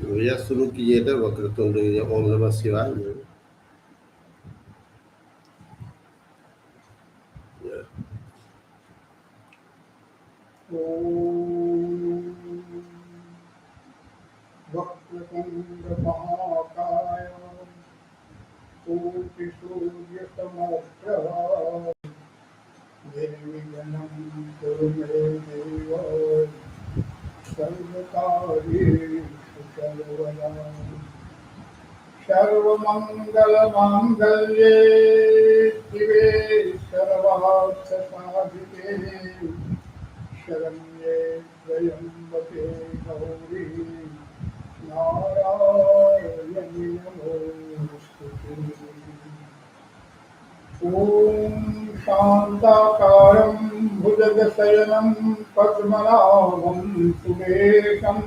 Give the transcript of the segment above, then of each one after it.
भैया शुरू कीजिए तो वक्रतुंड ओम नमः शिवाय। वक्रतुंड महाकाय कोटिसूर्यसमप्रभा निर्विघ्नं कुरु मे देव सर्वकार्येषु सर्वदा सर्वमङ्गलमाङ्गल्ये शिवे सर्वार्थसाधिके शरण्ये त्र्यम्बके गौरी नारायणी नमोस्तुते। ॐ शान्ताकारं भुजगशयनं पद्मनाभं सुरेशं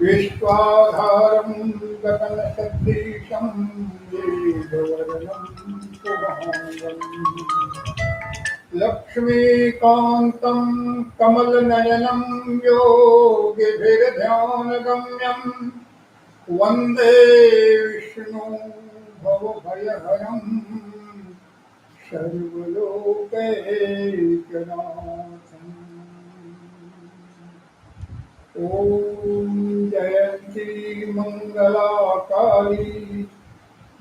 विश्वाधारं गगनसदृशं मेघवर्णं शुभाङ्गम् लक्ष्मीकान्तं कमलनयनं योगिभिर्ध्यानगम्यं वन्दे विष्णु भवभयहरं सर्वलोकैकनाथम्। ॐ जयन्ती मंगला काली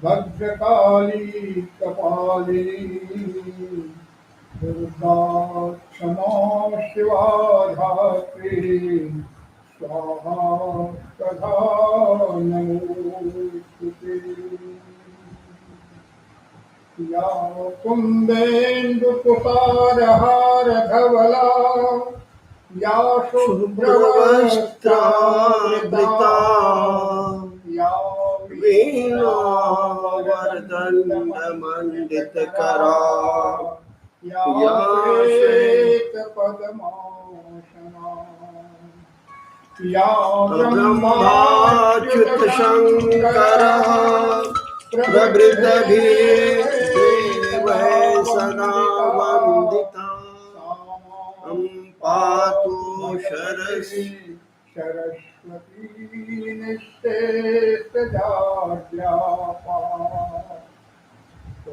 भद्रकाली कपालिनी दुर्गा क्षमा शिवा धात्री स्वाहा सदा नमोस्तुते। या कुन्देन्दुकुसारहारधवला या शुभ्रवस्त्रावृता या वीणावरदण्डमण्डितकरा या श्वेतपद्मासना या ब्रह्माच्युतशङ्करः प्रभृतिभिर्देवैः सदा वन्दिता पातु सरस्वती निःशेषजाड्यापा। ॐ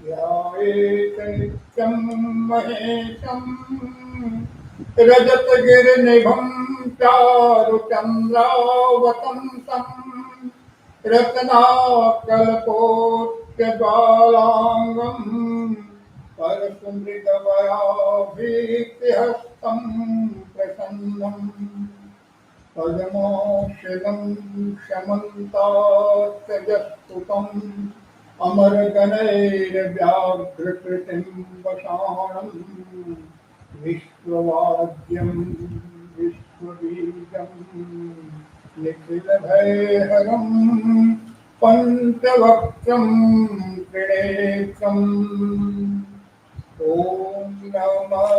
ध्यायेत् नित्यं महेशं रजतगिरिनिभं चारुचन्द्रावतंसं रत्नाकल्पोक्तज्वालाङ्गम् परसुमृगवराभीतिहस्तं प्रसन्नं पद्माशनं शमन्तात्तजस्तुतम् अमरगणैर्व्याघ्रकृतिं वषाणं विश्ववाद्यं विश्वबीजं निखिलभयहरं पञ्चवक्त्रं त्रिनेत्रम्। ॐ नमः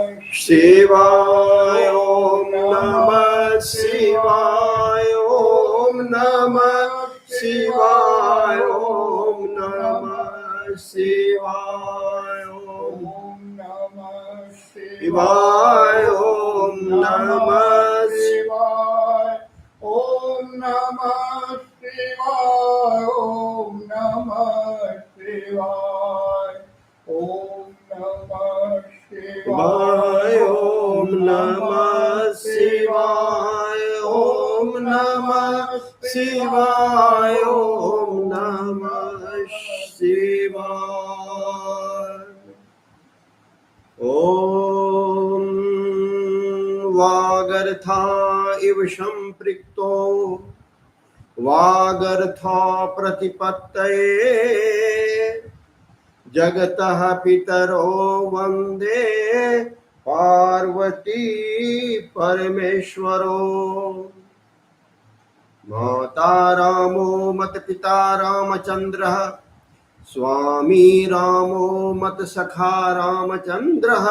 शिवाय ॐ नमः शिवाय ॐ नमः शिवाय ॐ नमः शिवाय ॐ नमः शिवाय ॐ नमः शिवाय ॐ नमः शिवाय ॐ नमः शिवाय ॐ नमः शिवाय ॐ नमः शिवाय ॐ नमः शिवाय ॐ नमः शिवाय। ॐ वागर्था इव सम्पृक्तो वागर्था प्रतिपत्तये जगतः पितरो वन्दे पार्वती परमेश्वरो। माता रामो मतपिता रामचन्द्रः स्वामी रामो मतसखा रामचन्द्रः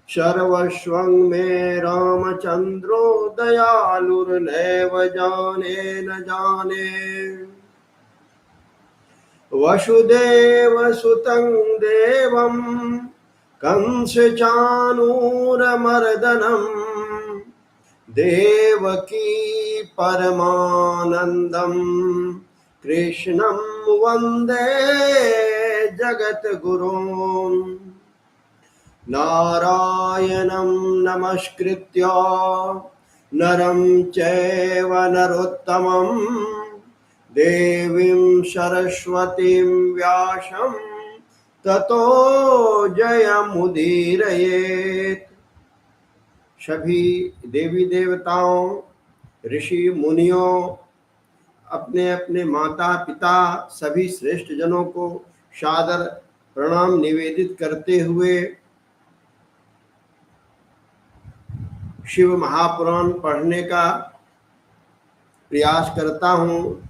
सर्वस्वं मे रामचन्द्रो दयालुर्नैव जाने न जाने। वसुदेवसुतं देवं कंस चाणूरमर्दनम देवकी परमानंदम कृष्णं वंदे जगद्गुरुं नारायणं नमस्कृत्य नरं चैव नरोत्तमं देवीं सरस्वतीं व्यासं ततो जयमुदीरयेत्। सभी देवी देवताओं, ऋषि मुनियों, अपने अपने माता पिता सभी श्रेष्ठ जनों को सादर प्रणाम निवेदित करते हुए शिव महापुराण पढ़ने का प्रयास करता हूँ।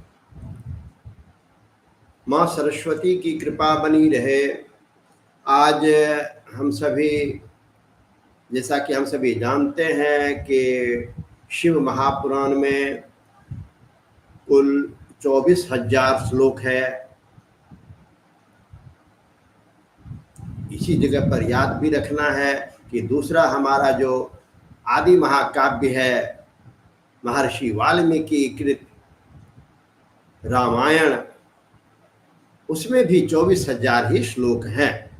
माँ सरस्वती की कृपा बनी रहे। आज हम सभी, जैसा कि हम सभी जानते हैं कि शिव महापुराण में कुल 24,000 श्लोक है। इसी जगह पर याद भी रखना है कि दूसरा हमारा जो आदि महाकाव्य है, महर्षि वाल्मीकि कृत रामायण, उसमें भी 24,000 ही श्लोक हैं।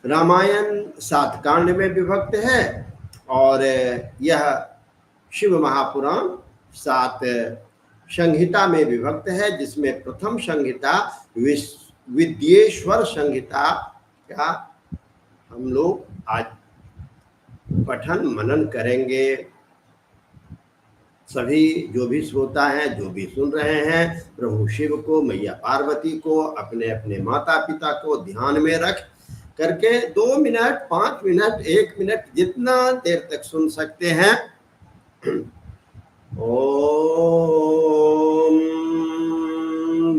रामायण 7 कांड में विभक्त है और यह शिव महापुराण 7 संहिता में विभक्त है, जिसमें प्रथम संहिता विद्येश्वर संहिता का हम लोग आज पठन मनन करेंगे। सभी जो भी श्रोता हैं, जो भी सुन रहे हैं, प्रभु शिव को, मैया पार्वती को, अपने अपने माता पिता को ध्यान में रख करके 2 मिनट, 5 मिनट, 1 मिनट, जितना देर तक सुन सकते हैं। ओम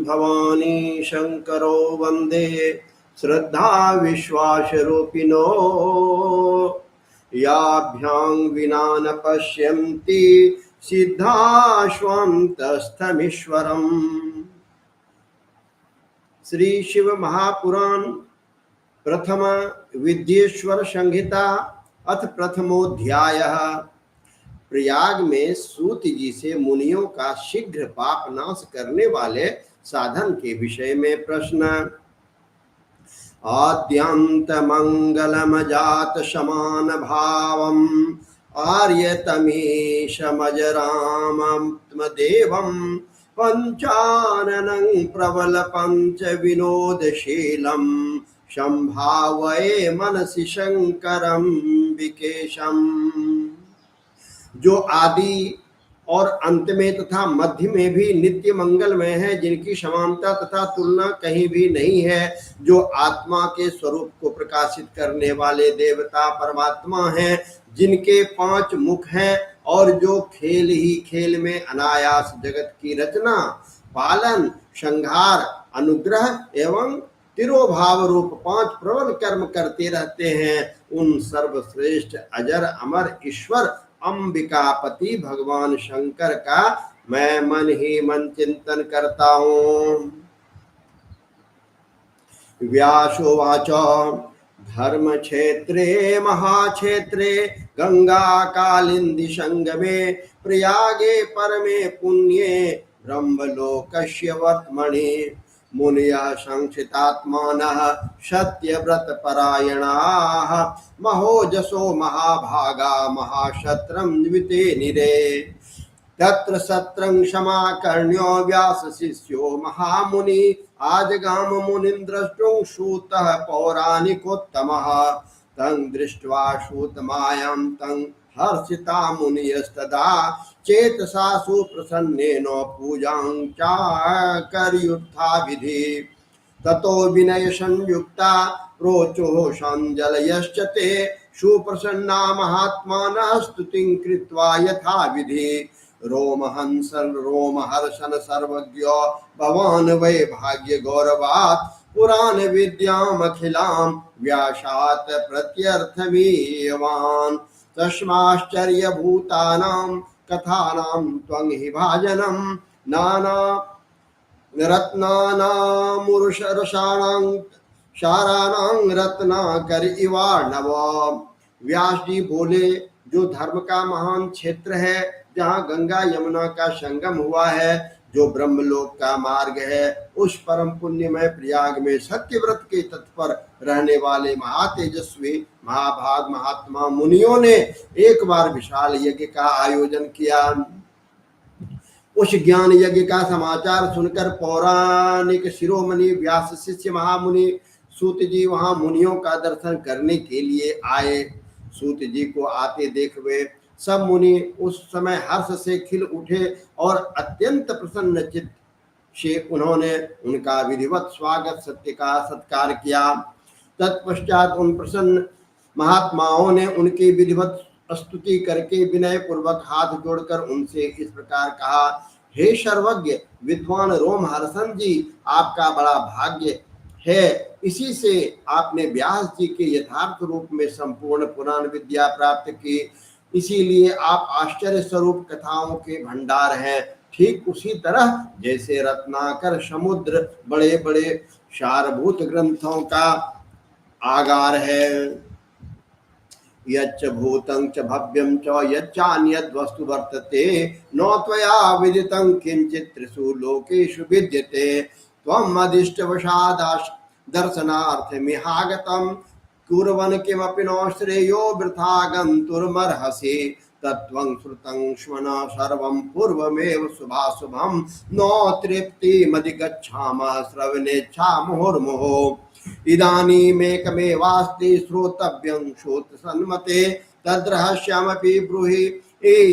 भवानी शंकरो वंदे श्रद्धा विश्वास रूपिणो याभ्यां विना न पश्यन्ति सिद्धाश्वन्तस्थमीश्वरम्। श्री शिव महापुराण प्रथम विद्येश्वर संहिता अथ प्रथमोध्यायः। प्रयाग में सूत जी से मुनियों का शीघ्र पाप नाश करने वाले साधन के विषय में प्रश्न। आद्यंत मंगलम जात समान भावम आर्यतमीशमजरामत्म देवम पंचाननं प्रबल पंच विनोदशीलम संभावये मनसि शंकरम विकेशम। जो आदि और अंत में तथा मध्य में भी नित्य मंगलमय है, जिनकी समानता तथा तुलना कहीं भी नहीं है, जो आत्मा के स्वरूप को प्रकाशित करने वाले देवता परमात्मा हैं, जिनके 5 मुख हैं और जो खेल ही खेल में अनायास जगत की रचना, पालन, संहार, अनुग्रह एवं तिरोभाव रूप 5 प्रबल कर्म करते रहते हैं, उन सर्वश्रेष्ठ अजर अमर ईश्वर अंबिकापति भगवान शंकर का मैं मन ही मन चिंतन करता हूँ। व्यासोवाच धर्म क्षेत्रे महाक्षेत्रे गंगा कालिंदी संगमे प्रयागे परमे पुण्ये ब्रह्मलोकस्य वर्त्मनि मुनियः संस्थितात्मानः सत्यव्रतपरायणाः महोजसो महाभागा महाशत्रं द्विते निरे। तत्र सत्रं समाकर्ण्यो व्यासशिष्यो महामुनि आजगाम मुनिन्द्रष्टुं सूतः पौराणिकोत्तमः तं दृष्ट्वा सूतमायां तं हर्षिता मुनियस्तदा चेतसा सुप्रसन्नेन पूजां चाकर्युत्था विधि। ततो विनय संयुक्ता प्रोचो संजलयश्च ते सुप्रसन्ना महात्मानः स्तुतिं कृत्वा यथा विधि। रोमहर्षण सर्वज्ञ भवान् वै भाग्य गौरवात् पुराण विद्याम् अखिलां व्यासात् प्रत्यर्थमीयवान्। तस्माश्चर्य भूतानां कथानां त्वं हि भाजनं नाना रत्नानामुरुषरसाणां सारानां रत्नाकर इवार्णव। व्यास जी बोले, जो धर्म का महान क्षेत्र है, जहाँ गंगा यमुना का संगम हुआ है, जो ब्रह्मलोक का मार्ग है, उस परम पुण्यमय प्रयाग में सत्यव्रत के तट पर रहने वाले महातेजस्वी महाभाग महात्मा मुनियों ने एक बार विशाल यज्ञ का आयोजन किया। उस ज्ञान यज्ञ का समाचार सुनकर पौराणिक शिरोमणि व्यास शिष्य महामुनि सूत जी वहां मुनियों का दर्शन करने के लिए आए। सूत जी को आते देख वे सब मुनि उस समय हर्ष से खिल उठे और अत्यंत प्रसन्न चित्त से उन्होंने उनका विधिवत स्वागत सत्य का सत्कार किया। तत्पश्चात उन प्रसन्न महात्माओं ने उनकी विधिवत स्तुति करके विनय पूर्वक हाथ जोड़कर उनसे इस प्रकार कहा, हे सर्वज्ञ विद्वान रोमहर्षण जी, आपका बड़ा भाग्य है। इसी से आपने व्यास जी के यथार्थ रूप में संपूर्ण पुराण विद्या प्राप्त की, इसीलिए आप आश्चर्य स्वरूप कथाओं के भंडार हैं। ठीक उसी तरह जैसे रत्नाकर समुद्र बड़े बड़े सारभूत ग्रंथों का आगार है। यच्च भूतं च भव्यं च यच्चान्यद् वस्तु वर्तते न त्वया विदितं किंचित् त्रिषु लोकेषु विद्यते। त्वम् अदिष्टवशादाश दर्शनार्थमिहागतं कुर्वन् किमपि न श्रेयो वृथा गन्तुमर्हसि। तत्त्वं श्रुतं श्मन सर्वं पूर्वमेव शुभाशुभं न तृप्तिमधिगच्छामः श्रवणेच्छा मुहुर्मुहुः। इदानीमेकमेवास्ति श्रोतव्यं श्रोत्रसन्मते तद्रहस्यमपि ब्रूहि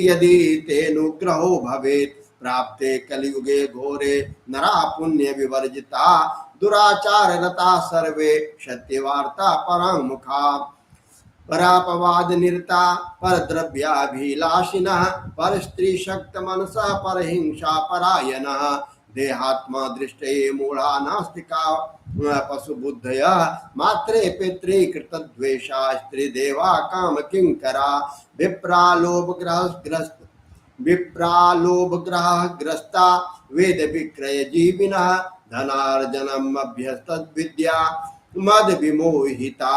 यदि तेनुग्रहो भवेत्। प्राप्ते कलियुगे घोरे नरा पुण्य विवर्जिता दुराचार रता सर्वे सत्यवार्ता परामुखा। परापवाद निरता परद्रव्याभिलाषिनः पर स्त्री शक्त मनसा पर हिंसा परायणः। देहात्मा दृष्टये मूढ़ा नास्तिका पशु बुद्धय मात्रे पितृ कृतद्वेषा स्त्री देवा काम किंकरा। विप्रालोभ ग्रह ग्रस्ता वेद विक्रय जीविनः धनार्जनम अभ्यस्त विद्या मद विमोहिता।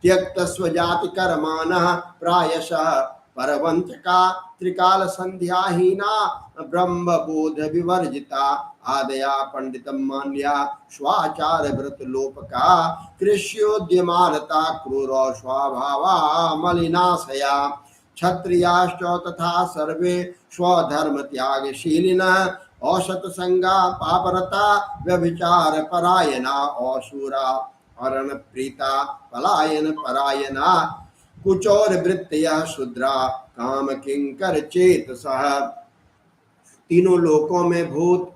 त्यक्त स्वजाति कर्माणः प्रायशः परवंचका त्रिकाल संध्याहीना ब्रह्म बोध विवर्जिता। आदया पंडितम मान्या स्वाचार व्रत लोपका कृष्योद्यमानता क्रूर स्वभावा मलिनाशया। क्षत्रियाश्च तथा सर्वे स्वधर्म त्यागशीलिनः औषत संगा पापरता व्यभिचार परायणा। असुरा अरण प्रीता पलायन परायणा कुचौर वृत्तयः शूद्रा काम किंकर चेतसः। तीनों लोकों में भूत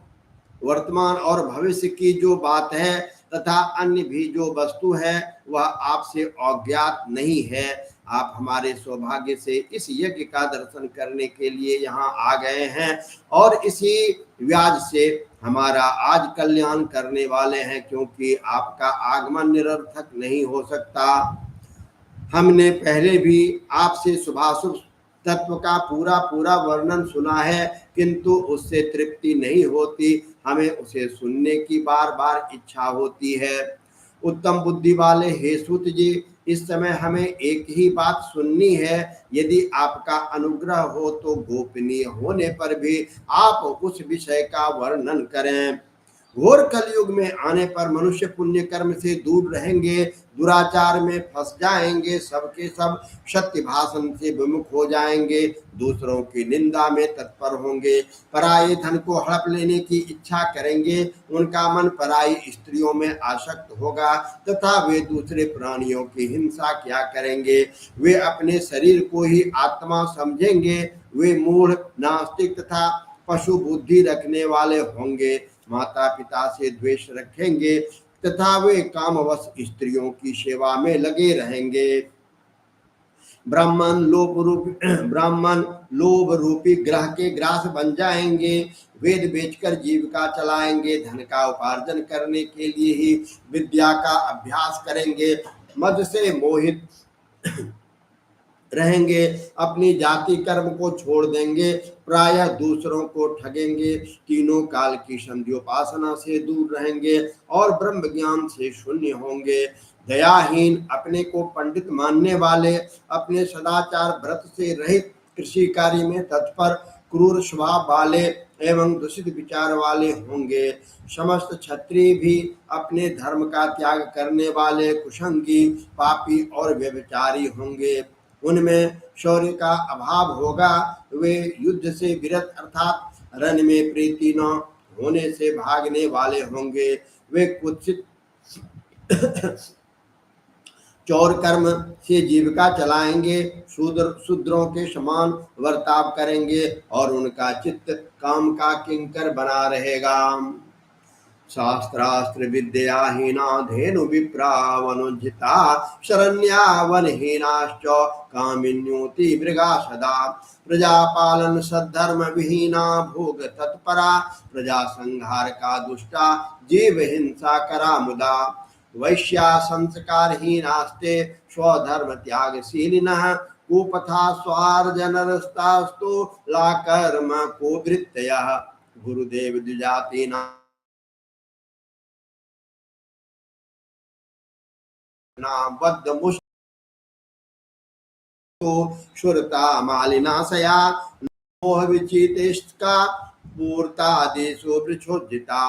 वर्तमान और भविष्य की जो बात है तथा अन्य भी जो वस्तु है वह आपसे अज्ञात नहीं है। आप हमारे सौभाग्य से इस यज्ञ का दर्शन करने के लिए यहाँ आ गए हैं और इसी व्याज से हमारा आज कल्याण करने वाले हैं, क्योंकि आपका आगमन निरर्थक नहीं हो सकता। हमने पहले भी आपसे शुभाशुभ तत्व का पूरा वर्णन सुना है, किंतु उससे तृप्ति नहीं होती, हमें उसे सुनने की बार बार इच्छा होती है। उत्तम बुद्धि वाले हे सूत जी, इस समय हमें एक ही बात सुननी है। यदि आपका अनुग्रह हो तो गोपनीय होने पर भी आप उस विषय का वर्णन करें। घोर कलयुग में आने पर मनुष्य पुण्य कर्म से दूर रहेंगे, दुराचार में फंस जाएंगे, सबके सब सत्य भाषण से विमुख हो जाएंगे, दूसरों की निंदा में तत्पर होंगे, पराये धन को हड़प लेने की इच्छा करेंगे, उनका मन पराई स्त्रियों में आसक्त होगा तथा वे दूसरे प्राणियों की हिंसा क्या करेंगे। वे अपने शरीर को ही आत्मा समझेंगे, वे मूढ़ नास्तिक तथा पशु बुद्धि रखने वाले होंगे, माता पिता से द्वेष रखेंगे तथा वे कामवश स्त्रियों की सेवा में लगे रहेंगे। ब्राह्मण लोभ रूपी ग्रह के ग्रास बन जाएंगे, वेद बेचकर जीविका चलाएंगे, धन का उपार्जन करने के लिए ही विद्या का अभ्यास करेंगे, मद से मोहित रहेंगे, अपनी जाति कर्म को छोड़ देंगे, प्रायः दूसरों को ठगेंगे, तीनों काल की संध्योपासना से दूर रहेंगे और ब्रह्म ज्ञान से शून्य होंगे। दयाहीन, अपने को पंडित मानने वाले, अपने सदाचार व्रत से रहित, कृषि कार्य में तत्पर, क्रूर स्वभाव वाले एवं दूषित विचार वाले होंगे। समस्त क्षत्रिय भी अपने धर्म का त्याग करने वाले कुसंगी, पापी और व्यभिचारी होंगे। उनमें शौर्य का अभाव होगा, वे युद्ध से विरत अर्थात रण में प्रीति न होने से भागने वाले होंगे। वे कुत्सित चौर कर्म से जीविका चलाएंगे, शूद्रों के समान वर्ताव करेंगे और उनका चित्त काम का किंकर बना रहेगा। शास्त्रास्त्र विद्याहीना धेनु विप्रा वनुजिता शरण्या वनहीनाश्च कामिन्योति मृगा सदा प्रजापालन सद्धर्म विहीना भोग तत्परा प्रजा संहार का दुष्टा जीव हिंसा करा मुदा वैश्या संस्कारहीनास्ते स्वधर्म त्यागशीलिनः कुपथा स्वार्जनरस्तास्तु ला कर्म को वृत्तयः गुरुदेव द्विजातीना बद्ध मुष्टो शुरता मालिनाशया मोह विचितेष्का पूर्तादेशो वृक्षोज्जिता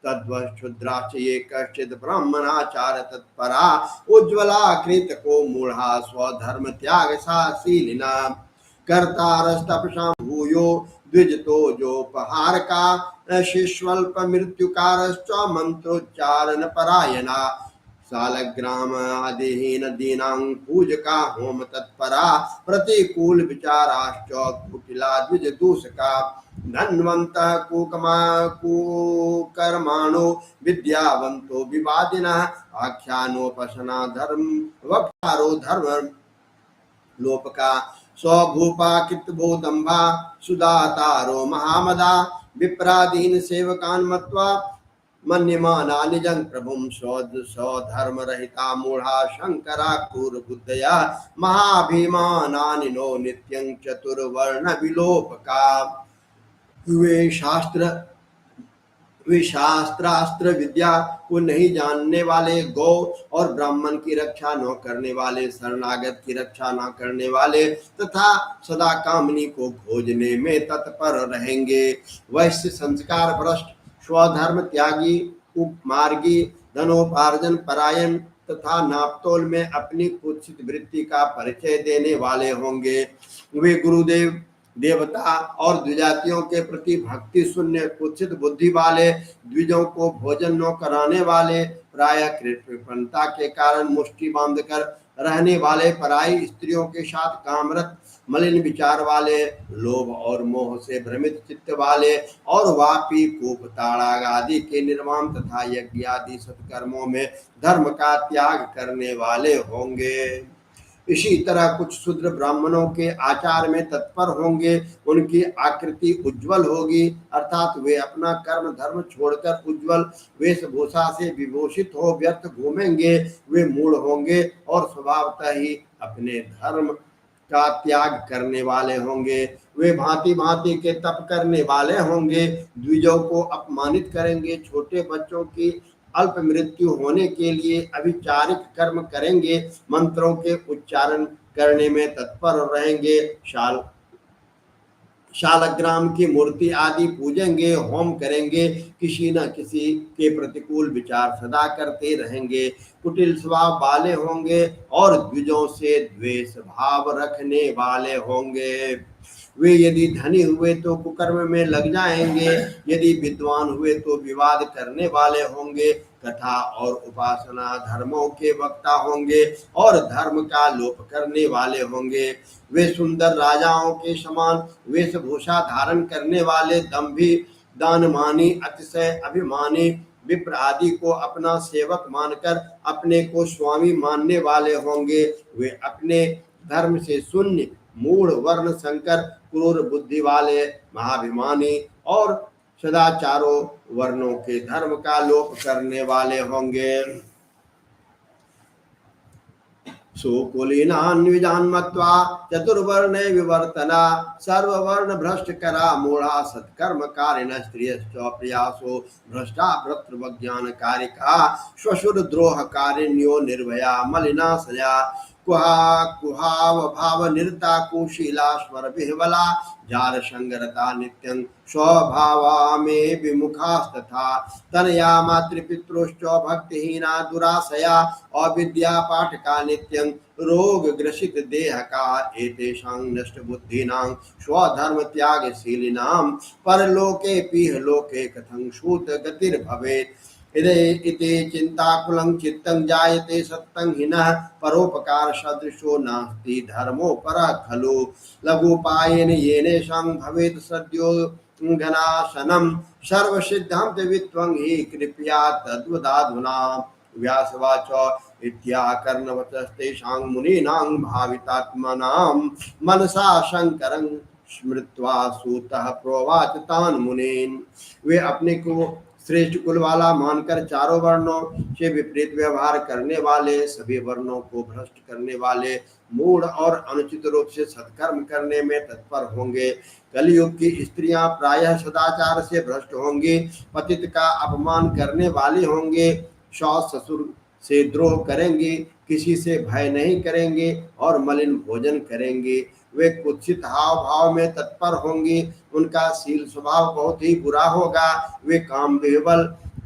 तद्वक्षुद्राच ये कश्चित् ब्राह्मणाचार तत्परा उज्ज्वला कृत को मूढ़ा स्वधर्म त्याग साशीलिना कर्तारस्तपसां भूयो द्विजतो जोपहार का शिष्वल्प मृत्युकारश्च मंत्रोच्चारण परायणा सालग्राम आदिहीन दीनां पूजका होम तत्परा प्रतिकूल विचाराश्च कुटिला द्विज दूषका धन्वंत कुकमा कुकर्माणो विद्यावंतो विवादिनः आख्यानोपसना धर्म वक्तारो धर्म लोपका स्वभूपा कितभूतंभा सुदातारो महामदा विप्रादीन सेवकान मत्वा मन्यमाना निजं प्रभुं स्वधर्म रहिता मूढ़ा शंकरा क्रूर बुद्धया महाभिमानानिनो नित्यं चतुर्वर्ण विलोपका वे शास्त्रास्त्र विद्या को नहीं जानने वाले, गौ और ब्राह्मण की रक्षा न करने वाले, शरणागत की रक्षा न करने वाले तथा सदा कामनी को खोजने में तत्पर रहेंगे। वैश्य संस्कार भ्रष्ट, स्वधर्म त्यागी, उपमार्गी, धनोपार्जन परायण तथा नापतोल में अपनी कुत्सित वृत्ति का परिचय देने वाले होंगे। वे गुरुदेव, देवता और द्विजातियों के प्रति भक्ति शून्य, कुत्सित बुद्धि वाले, द्विजों को भोजन न कराने वाले, प्रायः कृपणता के कारण मुष्टि बांधकर रहने वाले, पराई स्त्रियों के साथ कामरत, मलिन विचार वाले, लोभ और मोह से भ्रमित चित्त वाले और वापी, कूप, ताड़ाग आदि के निर्माण तथा यज्ञ आदि सत्कर्मों में धर्म का त्याग करने वाले होंगे। इसी तरह कुछ शूद्र ब्राह्मणों के आचार में तत्पर होंगे, उनकी आकृति उज्जवल होगी अर्थात वे अपना कर्म धर्म छोड़कर उज्जवल वेशभूषा से विभूषित हो व्यर्थ घूमेंगे। वे मूढ़ होंगे और स्वभावतः ही अपने धर्म का त्याग करने वाले होंगे। वे भांति भांति के तप करने वाले होंगे, द्विजों को अपमानित करेंगे, छोटे बच्चों की अल्प मृत्यु होने के लिए अभिचारिक कर्म करेंगे, मंत्रों के उच्चारण करने में तत्पर रहेंगे, शालग्राम की मूर्ति आदि पूजेंगे, होम करेंगे, किसी न किसी के प्रतिकूल विचार सदा करते रहेंगे, कुटिल स्वभाव वाले होंगे और द्विजों से द्वेष भाव रखने वाले होंगे। वे यदि धनी हुए तो कुकर्म में लग जाएंगे, यदि विद्वान हुए तो विवाद करने वाले होंगे, कथा और उपासना धर्मों के वक्ता होंगे और धर्म का लोप करने वाले होंगे। वे सुंदर राजाओं के समान वेशभूषा धारण करने वाले, दंभी, दानमानी, अतिशय अभिमानी, विप्र आदि को अपना सेवक मानकर अपने को स्वामी मानने वाले होंगे। वे अपने धर्म से शून्य, मूढ़, वर्ण संकर, क्रूर बुद्धि वाले, महाभिमानी और सदाचारों वर्णों के धर्म का लोप करने वाले होंगे। सुकुलीनान्विजान् मत्वा चतुर्वर्णे विवर्तना सर्ववर्ण भ्रष्ट करा मूढ़ा सत्कर्मकारिण स्त्रियश्च प्रियासो भ्रष्टा भर्तृज्ञान कारिका श्वशुर द्रोह कारिण्यो निर्भया मलिना सया कुहाव भाव निरता कुशीला स्वर विह्वला जार संगरता नित्यं स्वभावा में विमुखास्तथा तनया मातृपितृश्च भक्तिहीना दुराशया अविद्या पाठका नित्यं रोग ग्रसित देह का एतेषां नष्ट बुद्धिनां स्वधर्म त्यागशीलिनां परलोके पीह लोके कथं शूत गतिर्भवेत् इति चिंताकुलं चित्तं जायते सत्तं हिनः परोपकार सदृशो नास्ति धर्मो परः खलु लघुपायेन येनेषां भवेत् सद्यो गणाशनं सर्वसिद्धान्त वित्वं हि कृपया तद्वदाधुना व्यासवाच इत्याकर्णवचस्तेषां मुनीनां भावितात्मनां मनसा शंकरं स्मृत्वा सूतः प्रोवाच तान् मुनीन्। वे अपने को श्रेष्ठ कुल वाला मानकर चारों वर्णों से विपरीत व्यवहार करने वाले, सभी वर्णों को भ्रष्ट करने वाले, मूढ़ और अनुचित रूप से सत्कर्म करने में तत्पर होंगे। कलयुग की स्त्रियां प्रायः सदाचार से भ्रष्ट होंगी, पतित का अपमान करने वाली होंगे, सास ससुर से द्रोह करेंगी, किसी से भय नहीं करेंगे और मलिन भोजन करेंगे। वे कुत्सित हाव भाव में तत्पर होंगी, उनका शील स्वभाव बहुत ही बुरा होगा। वे काम विह्वल,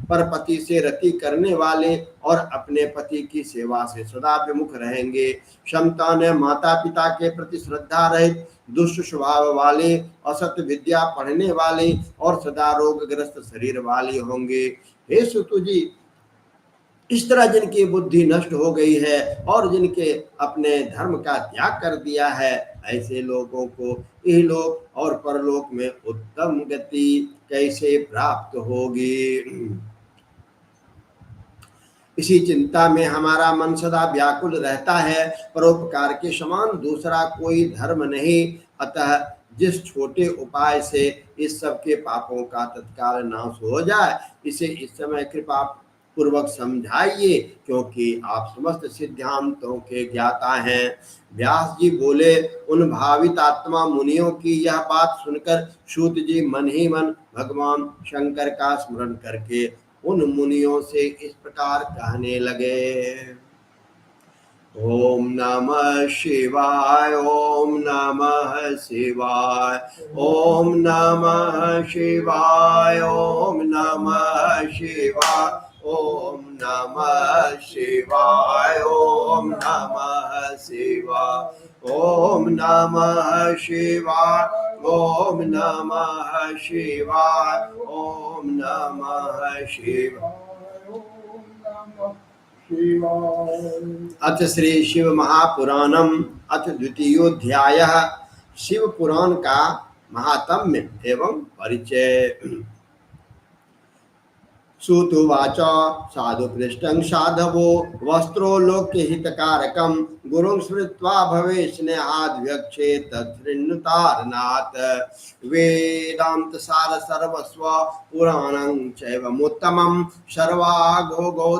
पर पति से रति करने वाले और अपने पति की सेवा से सदा विमुख रहेंगे। संतान माता पिता के प्रति श्रद्धा रहित, दुष्ट स्वभाव वाले, असत विद्या पढ़ने वाले और सदा रोगग्रस्त शरीर वाले होंगे। हे सुतु जी, इस तरह जिनकी बुद्धि नष्ट हो गई है और जिनके अपने धर्म का त्याग कर दिया है, ऐसे लोगों को इहलोक और परलोक में उत्तम गति कैसे प्राप्त होगी। इसी चिंता में हमारा मन सदा व्याकुल रहता है। परोपकार के समान दूसरा कोई धर्म नहीं, अतः जिस छोटे उपाय से इस सब के पापों का तत्काल नाश हो जाए, इसे इस समय कृपा पूर्वक समझाइए, क्योंकि आप समस्त सिद्धांतों के ज्ञाता हैं। व्यास जी बोले, उन भावित आत्मा मुनियों की यह बात सुनकर सूत जी मन ही मन भगवान शंकर का स्मरण करके उन मुनियों से इस प्रकार कहने लगे। ओम नमः शिवाय, ओम नमः शिवाय, ओम नमः शिवाय, ओम नमः शिवाय, ओम नमः शिवाय, ओम नमः शिवाय, ओम नमः शिवाय, ओम नमः शिवाय, ओम नमः शिवाय। अथ श्री शिव महापुराणम अथ द्वितीयोध्यायः। शिव पुराण का महात्म्य एवं परिचय। सूतुवाच साधु पृष्ठं साधवो वस्त्रोलोक्य हितकारकं गुरुं स्मृत्वा भवे स्नेहाद्व्यक्षे तच्छृणुतारनाथ। वेदांत सार सर्वस्व पुराणं चैवमुत्तमं सर्वागोगोद्धारकरं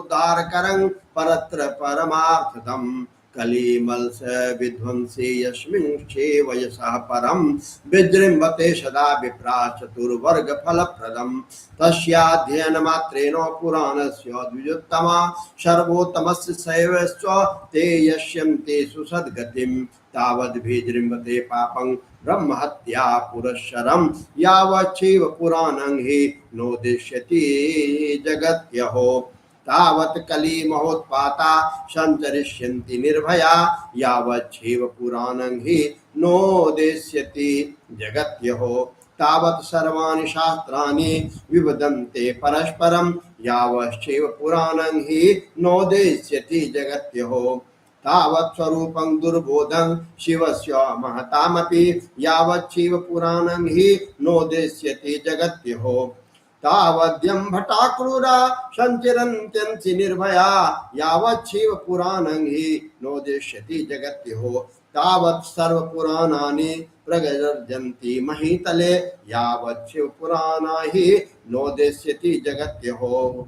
परत्र परमार्थदम्। कलिमल्स विध्वंसे यस्मिन् वयसः परं विजृम्भते सदा विप्रा चतुर्वर्ग फलप्रदम्। तस्याध्ययन मात्रेण पुराणस्य द्विजोत्तमा सर्वोत्तमस्य शैवस्य ते यस्यन्ते सुसद्गतिं। तावद् विजृम्भते पापं ब्रह्महत्या पुरस्सरं यावच्छैव पुराणं हि नोदिष्यति जगत्यहो। तावत् कली महोत्पाता संचरिष्यन्ति निर्भया यावच्छैव पुराणं हि नोदेष्यति जगत्यहो। तावत् सर्वाणि शास्त्राणि विवदन्ते परस्परं यावच्छैव पुराणं हि नोदेष्यति जगत्यहो। तावत् स्वरूपं दुर्बोधं शिवस्य महतामपि यावच्छैव पुराणं हि नोदेष्यति जगत्यहो। तावद्यं भटा क्रूरा संचरन्त्यंसि निर्भया यावच्छैव पुराणं हि नोदिष्यति जगत्यहो। तावत् सर्वपुराणानि प्रगर्जन्ति महीतले यावच्छैव पुराणं हि नोदिष्यति जगत्यहो।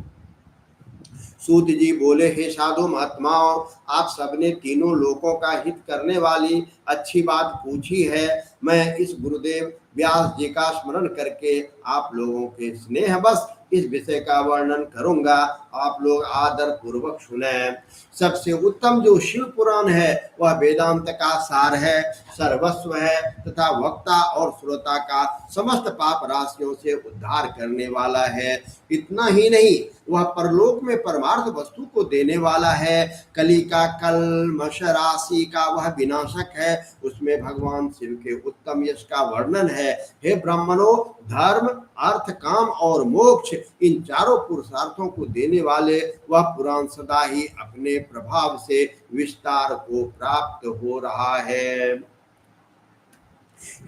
सूत जी बोले, हे साधु महात्माओं, आप सबने तीनों लोकों का हित करने वाली अच्छी बात पूछी है। मैं इस गुरुदेव व्यास जी का स्मरण करके आप लोगों के स्नेहवश इस विषय का वर्णन करूंगा। आप लोग आदर पूर्वक सुने। सबसे उत्तम जो शिव पुराण है वह वेदांत का सार है, सर्वस्व है तथा वक्ता और श्रोता का समस्त पाप राशियों से उद्धार करने वाला है। इतना ही नहीं, वह परलोक में परमार्थ वस्तु को देने वाला है। कली का कल्मष राशि का वह विनाशक है। उसमें भगवान शिव के उत्तम यश का वर्णन है। हे ब्राह्मणों, धर्म, अर्थ, काम और मोक्ष, इन चारों पुरुषार्थों को देने वाले वह पुराण सदा ही अपने प्रभाव से विस्तार को प्राप्त हो रहा है।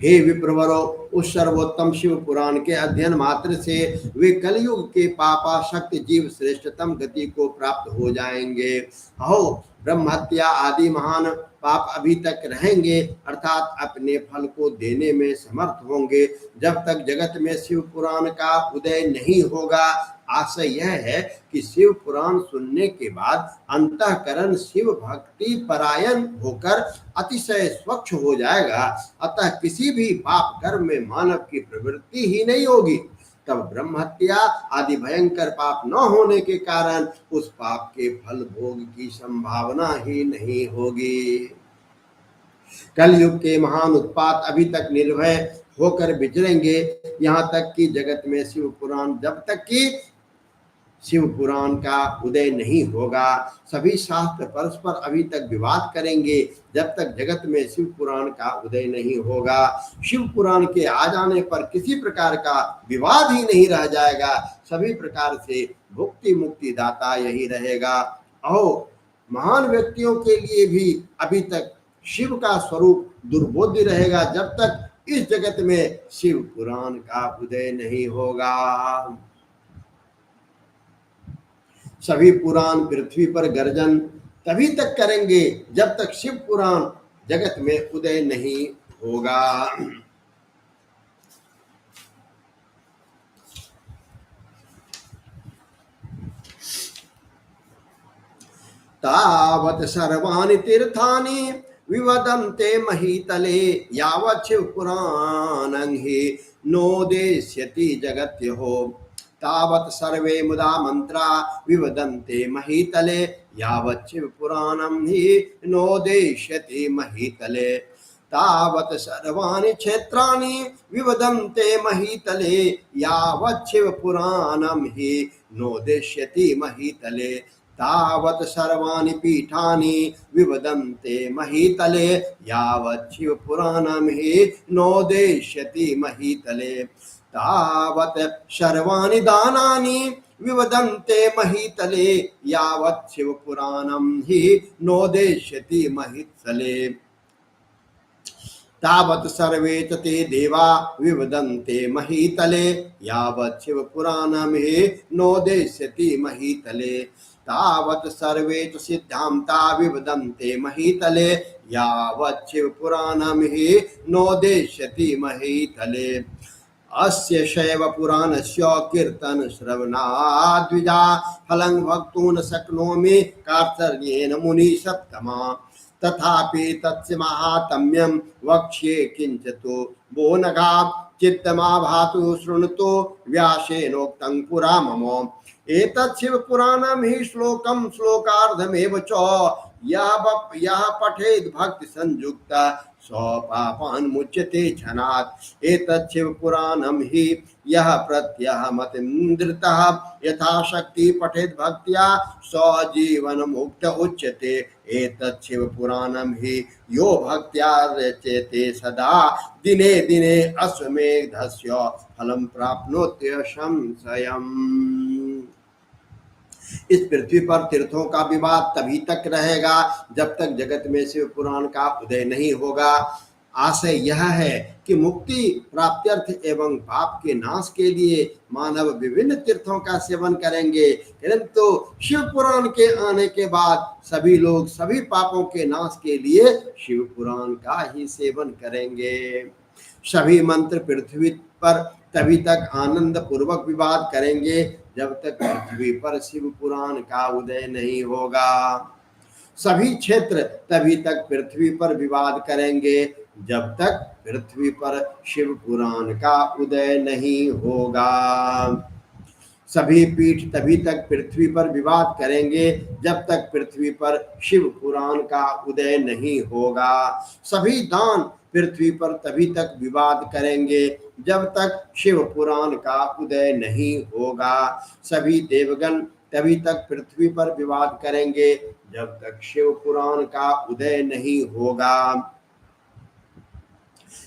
हे विप्रवरो, उस सर्वोत्तम शिव पुराण के अध्ययन मात्र से वे कलयुग के पापासक्त जीव श्रेष्ठतम गति को प्राप्त हो जाएंगे। अहो, ब्रह्म हत्या आदि महान पाप अभी तक रहेंगे, अर्थात अपने फल को देने में समर्थ होंगे। जब तक जगत में शिव पुराण का उदय नहीं होगा, आशय यह है कि शिव पुराण सुनने के बाद अंतःकरण शिव भक्ति परायण होकर अतिशय स्वच्छ हो जाएगा। अतः किसी भी पाप कर्म में मानव की प्रवृत्ति ही नहीं होगी। तब ब्रह्म हत्या आदि भयंकर पाप न होने के कारण उस पाप के फल भोग की संभावना ही नहीं होगी। कलयुग के महान उत्पात अभी तक निर्भय होकर विचरेंगे, यहाँ तक कि जगत में शिव पुराण जब तक कि शिव पुराण का उदय नहीं होगा, सभी शास्त्र परस्पर अभी तक विवाद करेंगे जब तक जगत में शिव पुराण का उदय नहीं होगा। शिव पुराण के आ जाने पर किसी प्रकार का विवाद ही नहीं रह जाएगा। सभी प्रकार से भुक्ति मुक्ति दाता यही रहेगा। अहो, महान व्यक्तियों के लिए भी अभी तक शिव का स्वरूप दुर्बोध्य रहेगा जब तक इस जगत में शिव पुराण का उदय नहीं होगा। सभी पुराण पृथ्वी पर गर्जन तभी तक करेंगे जब तक शिव पुराण जगत में उदय नहीं होगा। तावत् सर्वाणि तीर्थानि विवदन्ते महीतले यावत् शिव पुराणं हि नोदेष्यति जगत्योः। तावत् सर्वे मुदा मंत्रा विवदन्ते महीतले यावत् शिव पुराणं हि नोदेष्यति महीतले। तावत् सर्वाणि क्षेत्राणि विवदन्ते महीतले यावत् शिव पुराणं हि नोदेष्यति महीतले। तावत् सर्वाणि पीठानि विवदन्ते महीतले यावत् शिव पुराणं हि नोदेष्यति महीतले। तावत् सर्वाणि दानानि विवदन्ते महीतले यावत् शिव पुराणं हि नोदेष्यति महीतले। तावत् सर्वे च ते देवा विवदन्ते महीतले यावत् शिव पुराणं हि नोदेष्यति महीतले। तावत् सर्वे च सिद्धान्ता विवदन्ते महीतले यावत् शिव पुराणं हि नोदेष्यति महीतले। अस्य शैव पुराणस्य कीर्तन श्रवणाद्विजा फलं भक्तुं न शक्नोमि कार्तर्येण मुनि सप्तमा। तथापि तस्य महात्म्यं वक्ष्ये किंचितो वो नघा चित्तमाभातु शृणुतो व्यासेनोक्तं पुरा मम। एतत् शिव पुराणं हि श्लोकं श्लोकार्धमेव च यः पठेत् भक्ति संयुक्ता पापान् मुच्यते क्षणात्। एतत् शिव पुराणं हि यः प्रत्यहमतिन्द्रितः यथाशक्ति पठेत् भक्त्या स जीवन मुक्त उच्यते। एतत् शिव पुराणं हि यो भक्त्या रचयते सदा दिने दिने अश्वमेधस्य फलं प्राप्नोति संशयम्। इस पृथ्वी पर तीर्थों का विवाद तभी तक रहेगा जब तक जगत में शिव पुराण का उदय नहीं होगा। आशय यह है कि मुक्ति प्राप्त्यर्थ एवं पाप के नाश के लिए मानव विभिन्न तीर्थों का सेवन करेंगे, किंतु शिव पुराण के आने के बाद सभी लोग सभी पापों के नाश के लिए शिव पुराण का ही सेवन करेंगे। सभी मंत्र पृथ्वी पर तभी तक आनंद पूर्वक विवाद करेंगे जब तक पृथ्वी पर शिव पुराण का उदय नहीं होगा। सभी क्षेत्र तभी तक पृथ्वी पर विवाद करेंगे जब तक पृथ्वी पर शिव पुराण का उदय नहीं होगा। सभी पीठ तभी तक पृथ्वी पर विवाद करेंगे जब तक पृथ्वी पर शिव पुराण का उदय नहीं होगा। सभी दान पृथ्वी पर तभी तक विवाद करेंगे जब तक शिव पुराण का उदय नहीं होगा। सभी देवगण तभी तक पृथ्वी पर विवाद करेंगे जब तक शिव पुराण का उदय नहीं होगा।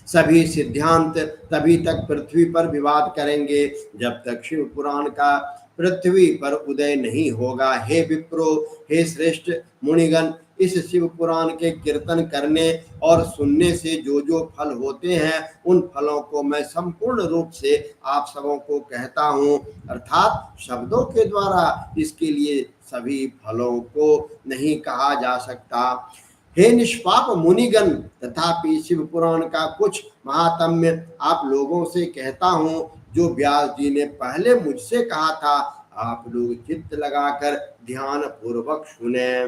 सभी सिद्धांत तभी तक पृथ्वी पर विवाद करेंगे जब तक शिव पुराण का पृथ्वी पर उदय नहीं होगा। हे विप्रो, हे श्रेष्ठ मुनिगण, इस शिव पुराण के कीर्तन करने और सुनने से जो जो फल होते हैं उन फलों को मैं संपूर्ण रूप से आप सबों को कहता हूँ, अर्थात शब्दों के द्वारा इसके लिए सभी फलों को नहीं कहा जा सकता। हे निष्पाप मुनिगण, तथापि शिव पुराण का कुछ महात्म्य आप लोगों से कहता हूँ जो व्यास जी ने पहले मुझसे कहा था। आप लोग चित्त लगाकर ध्यान पूर्वक सुने।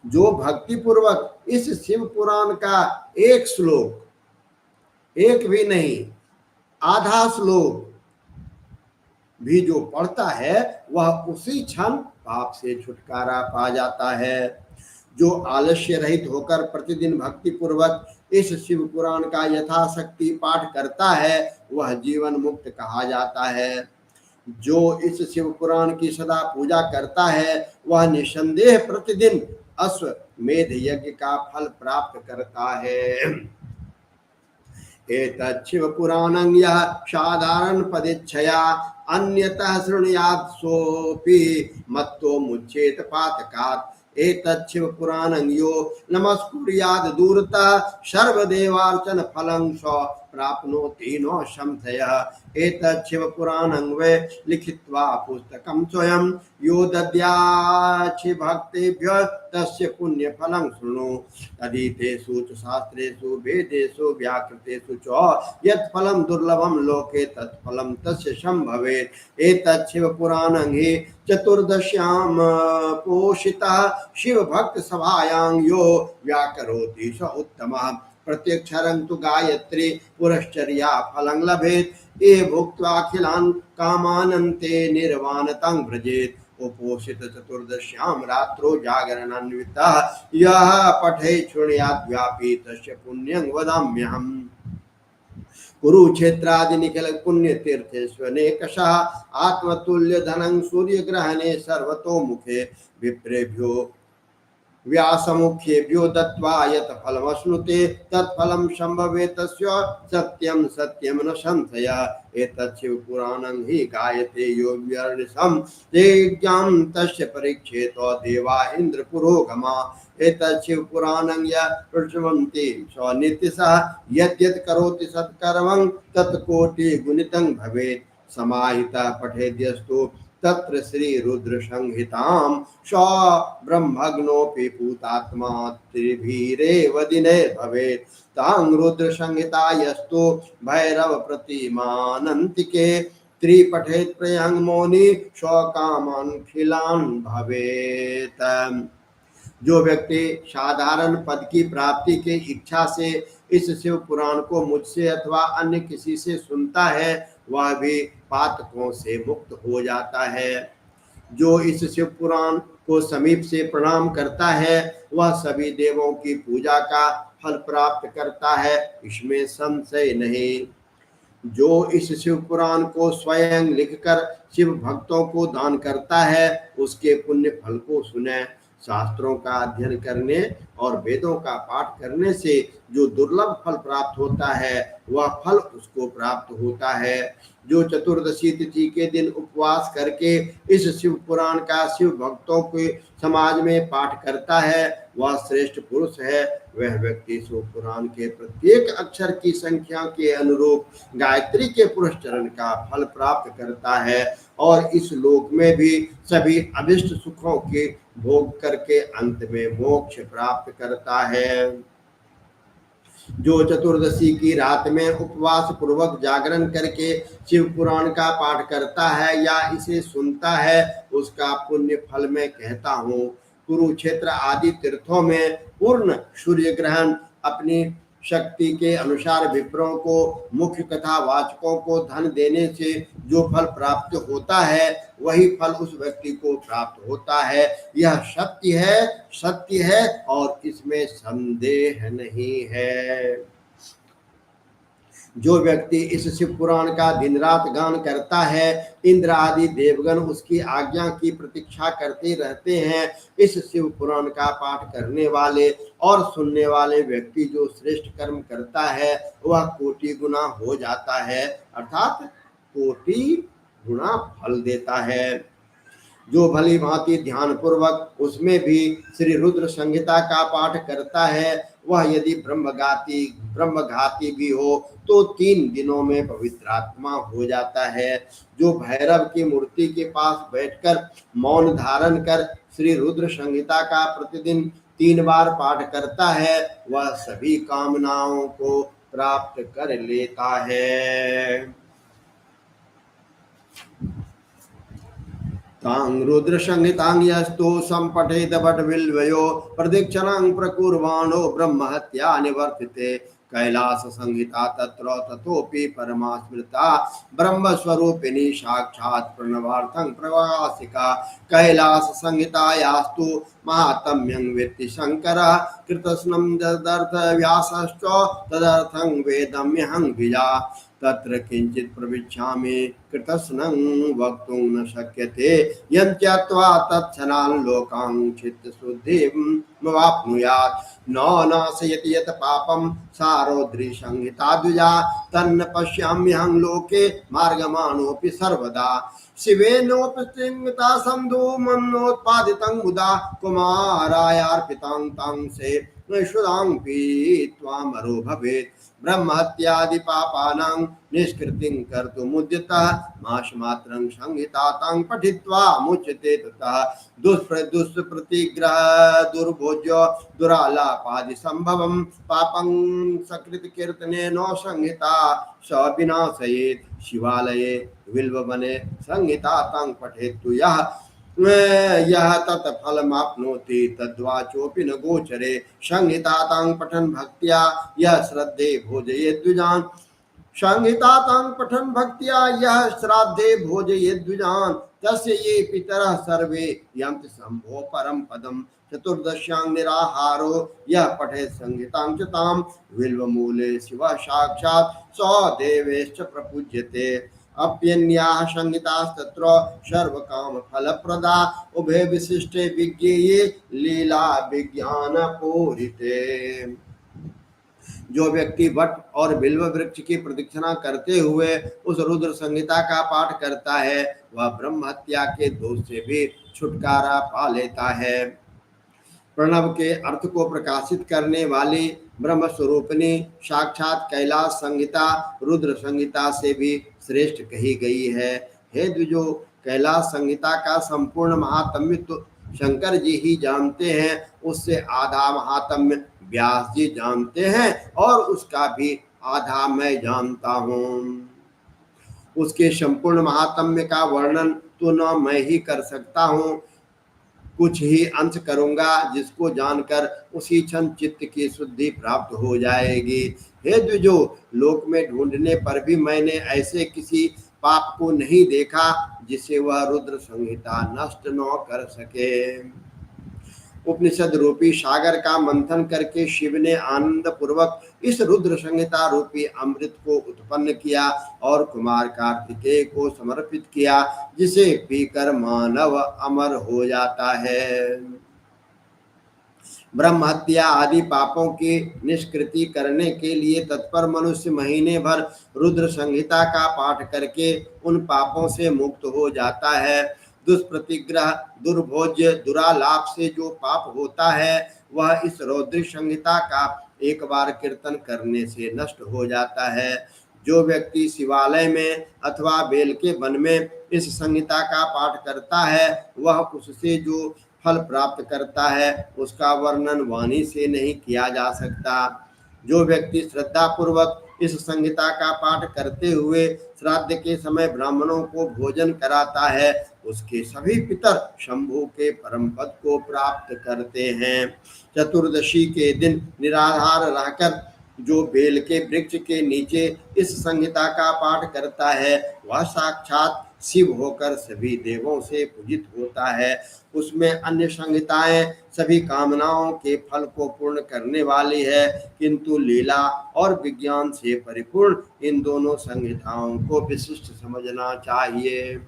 जो भक्ति पूर्वक इस शिव पुराण का एक श्लोक, एक भी नहीं आधा श्लोक भी जो पढ़ता है वह उसी क्षण पाप से छुटकारा पा जाता है। जो आलस्य रहित होकर प्रतिदिन भक्ति पूर्वक इस शिव पुराण का यथाशक्ति पाठ करता है वह जीवन मुक्त कहा जाता है। जो इस शिव पुराण की सदा पूजा करता है वह निसंदेह प्रतिदिन अश्वमेध यज्ञ का फल प्राप्त करता है। एतत् शिव पुराणं यः साधारण पदेच्छया अन्यतः शृणुयात् सोऽपि मत्तो मुच्येत पातकात्। एतत् शिव पुराणं यो नमस्कुर्यात् दूरतः सर्वदेवार्चन फलं स प्राप्नोति न संशयः। एतत् शिव पुराणं वै लिखित्वा पुस्तकं स्वयं यो दद्यात् भक्तेभ्यः तस्य पुण्यफलं शृणु। अधीतेषु च शास्त्रेषु वेदेषु व्याकृतेषु च यत् फलं दुर्लभं लोके तत् फलं तस्य संभवेत्। एतत् शिव पुराणं हि चतुर्दश्यां पोषितः शिव भक्त सभायां यो व्याकरोति स उत्तमः। प्रत्यक्षरं तु गायत्री पुरश्चर्या फलं लभेत्। ये भुक्त्वाखिलान् कामानन्ते निर्वाणतं व्रजेत्। उपोषित चतुर्दश्यां रात्रो जागरणान्वितः यः पठेत् शृणुयाद्व्यापि तस्य पुण्यं वदाम्यहम्। कुरुक्षेत्रादि निखिल पुण्य तीर्थेष्वनेकशः आत्मतुल्य धनं सूर्यग्रहणे सर्वतोमुखे विप्रेभ्यो व्यासमुख्येभ्यो दत्त्वा यत् फलमश्नुते तत्फलं संभवेत् तस्य सत्यं सत्यं न संशयः। एतत् शिव पुराणं हि गायते यो व्यर्निशं यज्ञं तस्य परीक्षेत देवा इंद्र पुरोगमा। एतत् शिव पुराणं यः प्रशमन्ति स नित्यशः यद्यत् करोति सत्कर्मं तत्कोटि गुणितं भवेत्। समाहितः पठेद्यस्तु तत्र श्री रुद्र संहितां स ब्रह्मग्नोऽपि पूतात्मा त्रिभिरेव दिने भवेत्। तां रुद्र संहिता यस्तु भैरव प्रतिमानन्तिके त्रिपठेत् प्रयंग मौनि स्वकामान् खिलान् भवेत्। जो व्यक्ति साधारण पद की प्राप्ति के इच्छा से इस शिव पुराण को मुझसे अथवा अन्य किसी से सुनता है वह भी पातकों से मुक्त हो जाता है। जो इस शिव पुराण को समीप से प्रणाम करता है वह सभी देवों की पूजा का फल प्राप्त करता है, इसमें संशय नहीं। जो इस शिव पुराण को स्वयं लिखकर शिव भक्तों को दान करता है उसके पुण्य फल को सुने। शास्त्रों का अध्ययन करने और वेदों का पाठ करने से जो दुर्लभ फल प्राप्त होता है वह फल उसको प्राप्त होता है। जो चतुर्दशी तिथि के दिन उपवास करके इस शिव पुराण का शिव भक्तों के समाज में पाठ करता है वह श्रेष्ठ पुरुष है। वह व्यक्ति शिव पुराण के प्रत्येक अक्षर की संख्या के अनुरूप गायत्री के पुरस्चरण का फल प्राप्त करता है और इस लोक में भी सभी अभिष्ट सुखों के भोग करके अंत में मोक्ष प्राप्त करता है। जो चतुर्दशी की रात में उपवास पूर्वक जागरण करके शिव पुराण का पाठ करता है या इसे सुनता है, उसका पुण्य फल मैं कहता हूँ। कुरुक्षेत्र आदि तीर्थों में पूर्ण सूर्य ग्रहण अपनी शक्ति के अनुसार विप्रों को, मुख्य कथा वाचकों को धन देने से जो फल प्राप्त होता है, वही फल उस व्यक्ति को प्राप्त होता है। यह सत्य है और इसमें संदेह नहीं है। जो व्यक्ति इस शिव पुराण का दिन रात गान करता है, इंद्र आदि देवगण उसकी आज्ञा की प्रतीक्षा करते रहते हैं। इस शिव पुराण का पाठ करने वाले और सुनने वाले व्यक्ति जो श्रेष्ठ कर्म करता है, वह कोटि गुना हो जाता है, अर्थात कोटि गुना फल देता है। जो भली भांति ध्यान पूर्वक उसमें भी श्री रुद्र संहिता का पाठ करता है, वह यदि ब्रह्मघाती भी हो तो 3 दिनों में पवित्र आत्मा हो जाता है। जो भैरव की मूर्ति के पास बैठकर मौन धारण कर श्री रुद्र संहिता का प्रतिदिन 3 बार पाठ करता है, वह सभी कामनाओं को प्राप्त कर लेता है। तां रुद्र संहितां यस्तु संपठेत बटविल्वयो प्रदक्षिणां प्रकुर्वाणो ब्रह्महत्या निवर्तिते। कैलास संहिता तत्र ततोपि परमा स्मृता ब्रह्म स्वरूपिणी साक्षात् प्रणवार्थं प्रवासिका। कैलास संहितायास्तु महात्म्यं वेत्ति शंकरः कृतस्नं तदर्थ व्यासश्च तदर्थं वेदम्यहं द्विजा। तत्र किंचित प्रविच्छामि कृतस्नं वक्तुं न शक्यते यन्त्यत्वा तत्क्षणान् लोकां चित्तशुद्धिमवाप्नुयात्। न नाशयति यत् पापं सारोद्री संहिता द्विजा तन्न पश्याम्यहं लोके मार्गमाणोऽपि सर्वदा। शिवेनोपस्थिता संधूमन्नोत्पादितं मुदा कुमारायार्पितां तां से सुधां पीत्वामरो भवेत्। ब्रह्महत्यादि पापानां निष्कृतिं कर्तुमुद्यतः मासमात्रं संहितां पठित्वा मुच्यते ततः। दुष्प्रतिग्रह दुर्भोज्य दुरालापादि संभवं पापं सकृत कीर्तनेन संहिता स विनाशयेत्। शिवालये बिल्ववने संहितां पठेत्तु यः तत्फलमाप्नोति तद्वाचोऽपि न गोचरे। संहितां पठन् भक्त्या यः श्रद्धे भोजयेद्विजान् संहितां पठन् भक्त्या यः श्राद्धे भोजयेद्विजान् तस्य ये पितरः सर्वे यन्ति शम्भो परं पदम्। चतुर्दश्यां निराहारो यः पठेत् संहितां च तां बिल्वमूले शिवः साक्षात् स देवेश्च प्रपूज्यते। अप्यन्याः संहितास्तत्र सर्वकामफलप्रदा उभे विशिष्टे विज्ञेये लीला विज्ञानपूरिते। जो व्यक्ति वट और बिल्व वृक्ष की प्रदक्षिणा करते हुए उस रुद्र संहिता का पाठ करता है, वह ब्रह्म हत्या के दोष से भी छुटकारा पा लेता है। प्रणव के अर्थ को प्रकाशित करने वाली ब्रह्म स्वरूपिणी साक्षात कैलाश संहिता रुद्र संहिता से भी श्रेष्ठ कही गई है। हे द्विजो, कैलाश संहिता का संपूर्ण महात्म्य तो शंकर जी ही जानते हैं, उससे आधा महात्म्य व्यास जी जानते हैं और उसका भी आधा मैं जानता हूँ। उसके संपूर्ण महात्म्य का वर्णन तो न मैं ही कर सकता हूँ, कुछ ही अंश करूंगा, जिसको जानकर उसी क्षण चित्त की शुद्धि प्राप्त हो जाएगी। हे द्विजो, लोक में ढूंढने पर भी मैंने ऐसे किसी पाप को नहीं देखा जिसे वह रुद्र संहिता नष्ट न कर सके। उपनिषद रूपी सागर का मंथन करके शिव ने आनंद पूर्वक इस रुद्र संहिता रूपी अमृत को उत्पन्न किया और कुमार कार्तिकेय को समर्पित किया, जिसे पीकर मानव अमर हो जाता है। ब्रह्म हत्या आदि पापों की निष्कृति करने के लिए तत्पर मनुष्य महीने भर रुद्र संहिता का पाठ करके उन पापों से मुक्त हो जाता है। दुष्प्रतिग्रह दुर्भोज्य दुरालाप से जो पाप होता है, वह इस रौद्र संहिता का एक बार कीर्तन करने से नष्ट हो जाता है। जो व्यक्ति शिवालय में अथवा बेल के वन में इस संहिता का पाठ करता है, वह उससे जो फल प्राप्त करता है उसका वर्णन वाणी से नहीं किया जा सकता। जो व्यक्ति श्रद्धा पूर्वक इस संहिता का पाठ करते हुए श्राद्ध के समय ब्राह्मणों को भोजन कराता है, उसके सभी पितर शंभु के परम पद को प्राप्त करते हैं। चतुर्दशी के दिन निराहार रहकर जो बेल के वृक्ष के नीचे इस संहिता का पाठ करता है, वह साक्षात शिव होकर सभी देवों से पूजित होता है। उसमें अन्य संहिताएं सभी कामनाओं के फल को पूर्ण करने वाली है, किंतु लीला और विज्ञान से परिपूर्ण इन दोनों संहिताओं को विशिष्ट समझना चाहिए।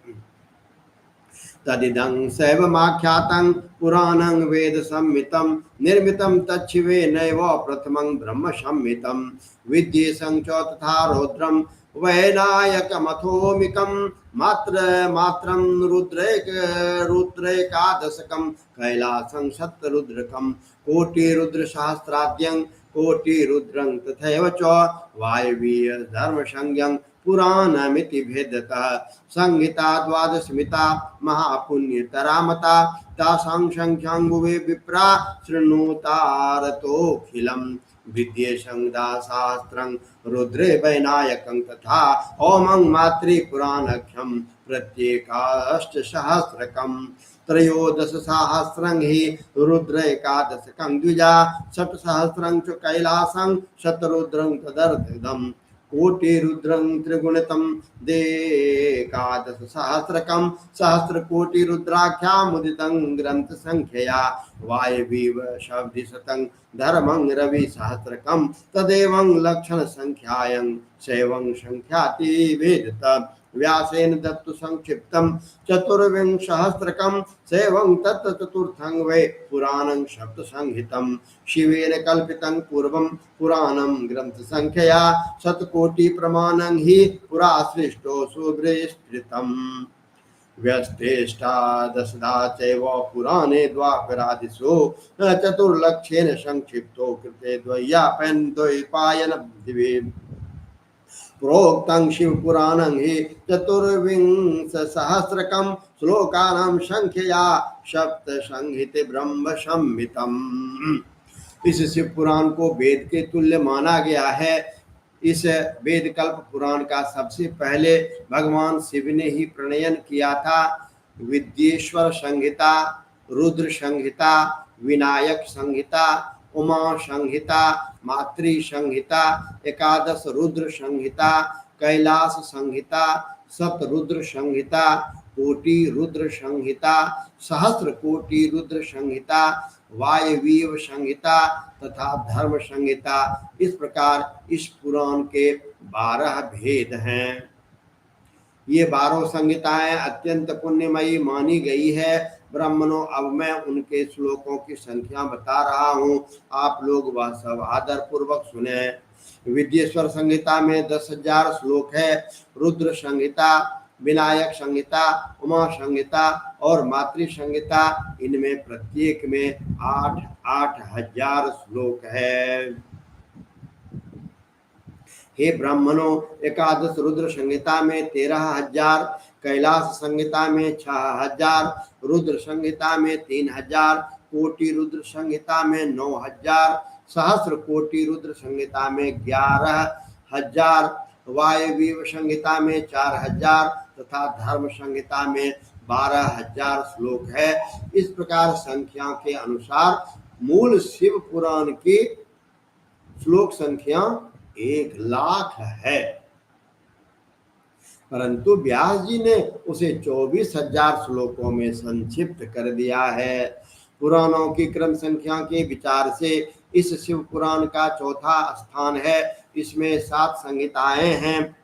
तदिदं शैवमाख्यातं पुराणं वेदसंहितं निर्मितं तच्छिवेनैव प्रथमं ब्रह्मसंहितं विद्येशं च तथा रौद्रं वैनायकमथोमिकं मात्रं रुद्रैकादशकं कैलासं शतरुद्रकं कोटिरुद्रसहस्राद्यं कोटिरुद्रं तथैव च वायवीय धर्मसंज्ञं पुराणमिति भेदतः संहिता द्वादशमिता महापुण्यतरामता तासां संख्यां भुवे विप्रा शृणुतारतोऽखिलं विद्येशं दासहस्रं रुद्रे वैनायकं तथा ओमं मातृपुराणाख्यं प्रत्येकाष्टसहस्रकं त्रयोदशसहस्रं हि रुद्रैकादशकं द्विजा षट्सहस्रं च कैलासं शतरुद्रं तदर्थदम् कोटिरुद्रं त्रिगुणितं देकादशसहस्रकं सहस्रकोटिरुद्राख्यामुदितं ग्रन्थसंख्यया वायवीव शब्दिशतं धर्मं रविसहस्रकं तदेवं लक्षणसंख्यायं शैवं संख्याति वेदत व्यासेन दत्तु संक्षिप्तं चतुर्विंशहस्रकं शैवं तत्चतुर्थं वै पुराणं सप्तसंहितं शिवेन कल्पितं पूर्वं पुराणं ग्रन्थसंख्यया शतकोटि प्रमाणं हि पुरा सृष्टो सुबृहस्पृतम् व्यस्तेष्टादशदा चैव पुराणे द्वापरादिषु चतुर्लक्षेन संक्षिप्तो कृते द्वय्यापयन् दिवे प्रोक्तं शिवपुराणं हि चतुर्विंशसहस्रकं श्लोकानां संख्यया सप्तसंहिते ब्रह्मसंहितम्। इस शिव पुराण को वेद के तुल्य माना गया है। इस वेद कल्प पुराण का सबसे पहले भगवान शिव ने ही प्रणयन किया था। विद्येश्वर संहिता, रुद्र संहिता, विनायक संहिता, उमा संहिता, मातृ संहिता, एकादश रुद्र संहिता, कैलाश संहिता, शतरुद्र संहिता, कोटि रुद्र संहिता, सहस्र कोटि रुद्र संहिता, वायवीय संहिता तथा धर्म संहिता, इस प्रकार इस पुराण के 12 भेद हैं। ये 12 संहिताएं अत्यंत पुण्यमयी मानी गई है। ब्राह्मणों, अब मैं उनके श्लोकों की संख्या बता रहा हूँ, आप लोग वह सब आदर पूर्वक सुने। विद्येश्वर संहिता में 10,000 श्लोक है। रुद्र संहिता, विनायक संहिता, उमा संहिता और मातृ संहिता, इनमें प्रत्येक में 8,000 श्लोक है। हे ब्राह्मणों, एकादश रुद्र संहिता में 13,000, कैलाश संहिता में 6,000, रुद्र संहिता में 3,000, कोटि रुद्र संहिता में 9,000, सहस्र कोटि रुद्र संहिता में 11,000, वायवीय संहिता में 4,000 तथा धर्म संहिता में 12,000 श्लोक है। इस प्रकार संख्या के अनुसार मूल शिव पुराण की श्लोक संख्या 1,00,000 है, परंतु व्यास जी ने उसे 24,000 श्लोकों में संक्षिप्त कर दिया है। पुराणों की क्रम संख्या के विचार से इस शिव पुराण का चौथा स्थान है। इसमें 7 संहिताएं हैं।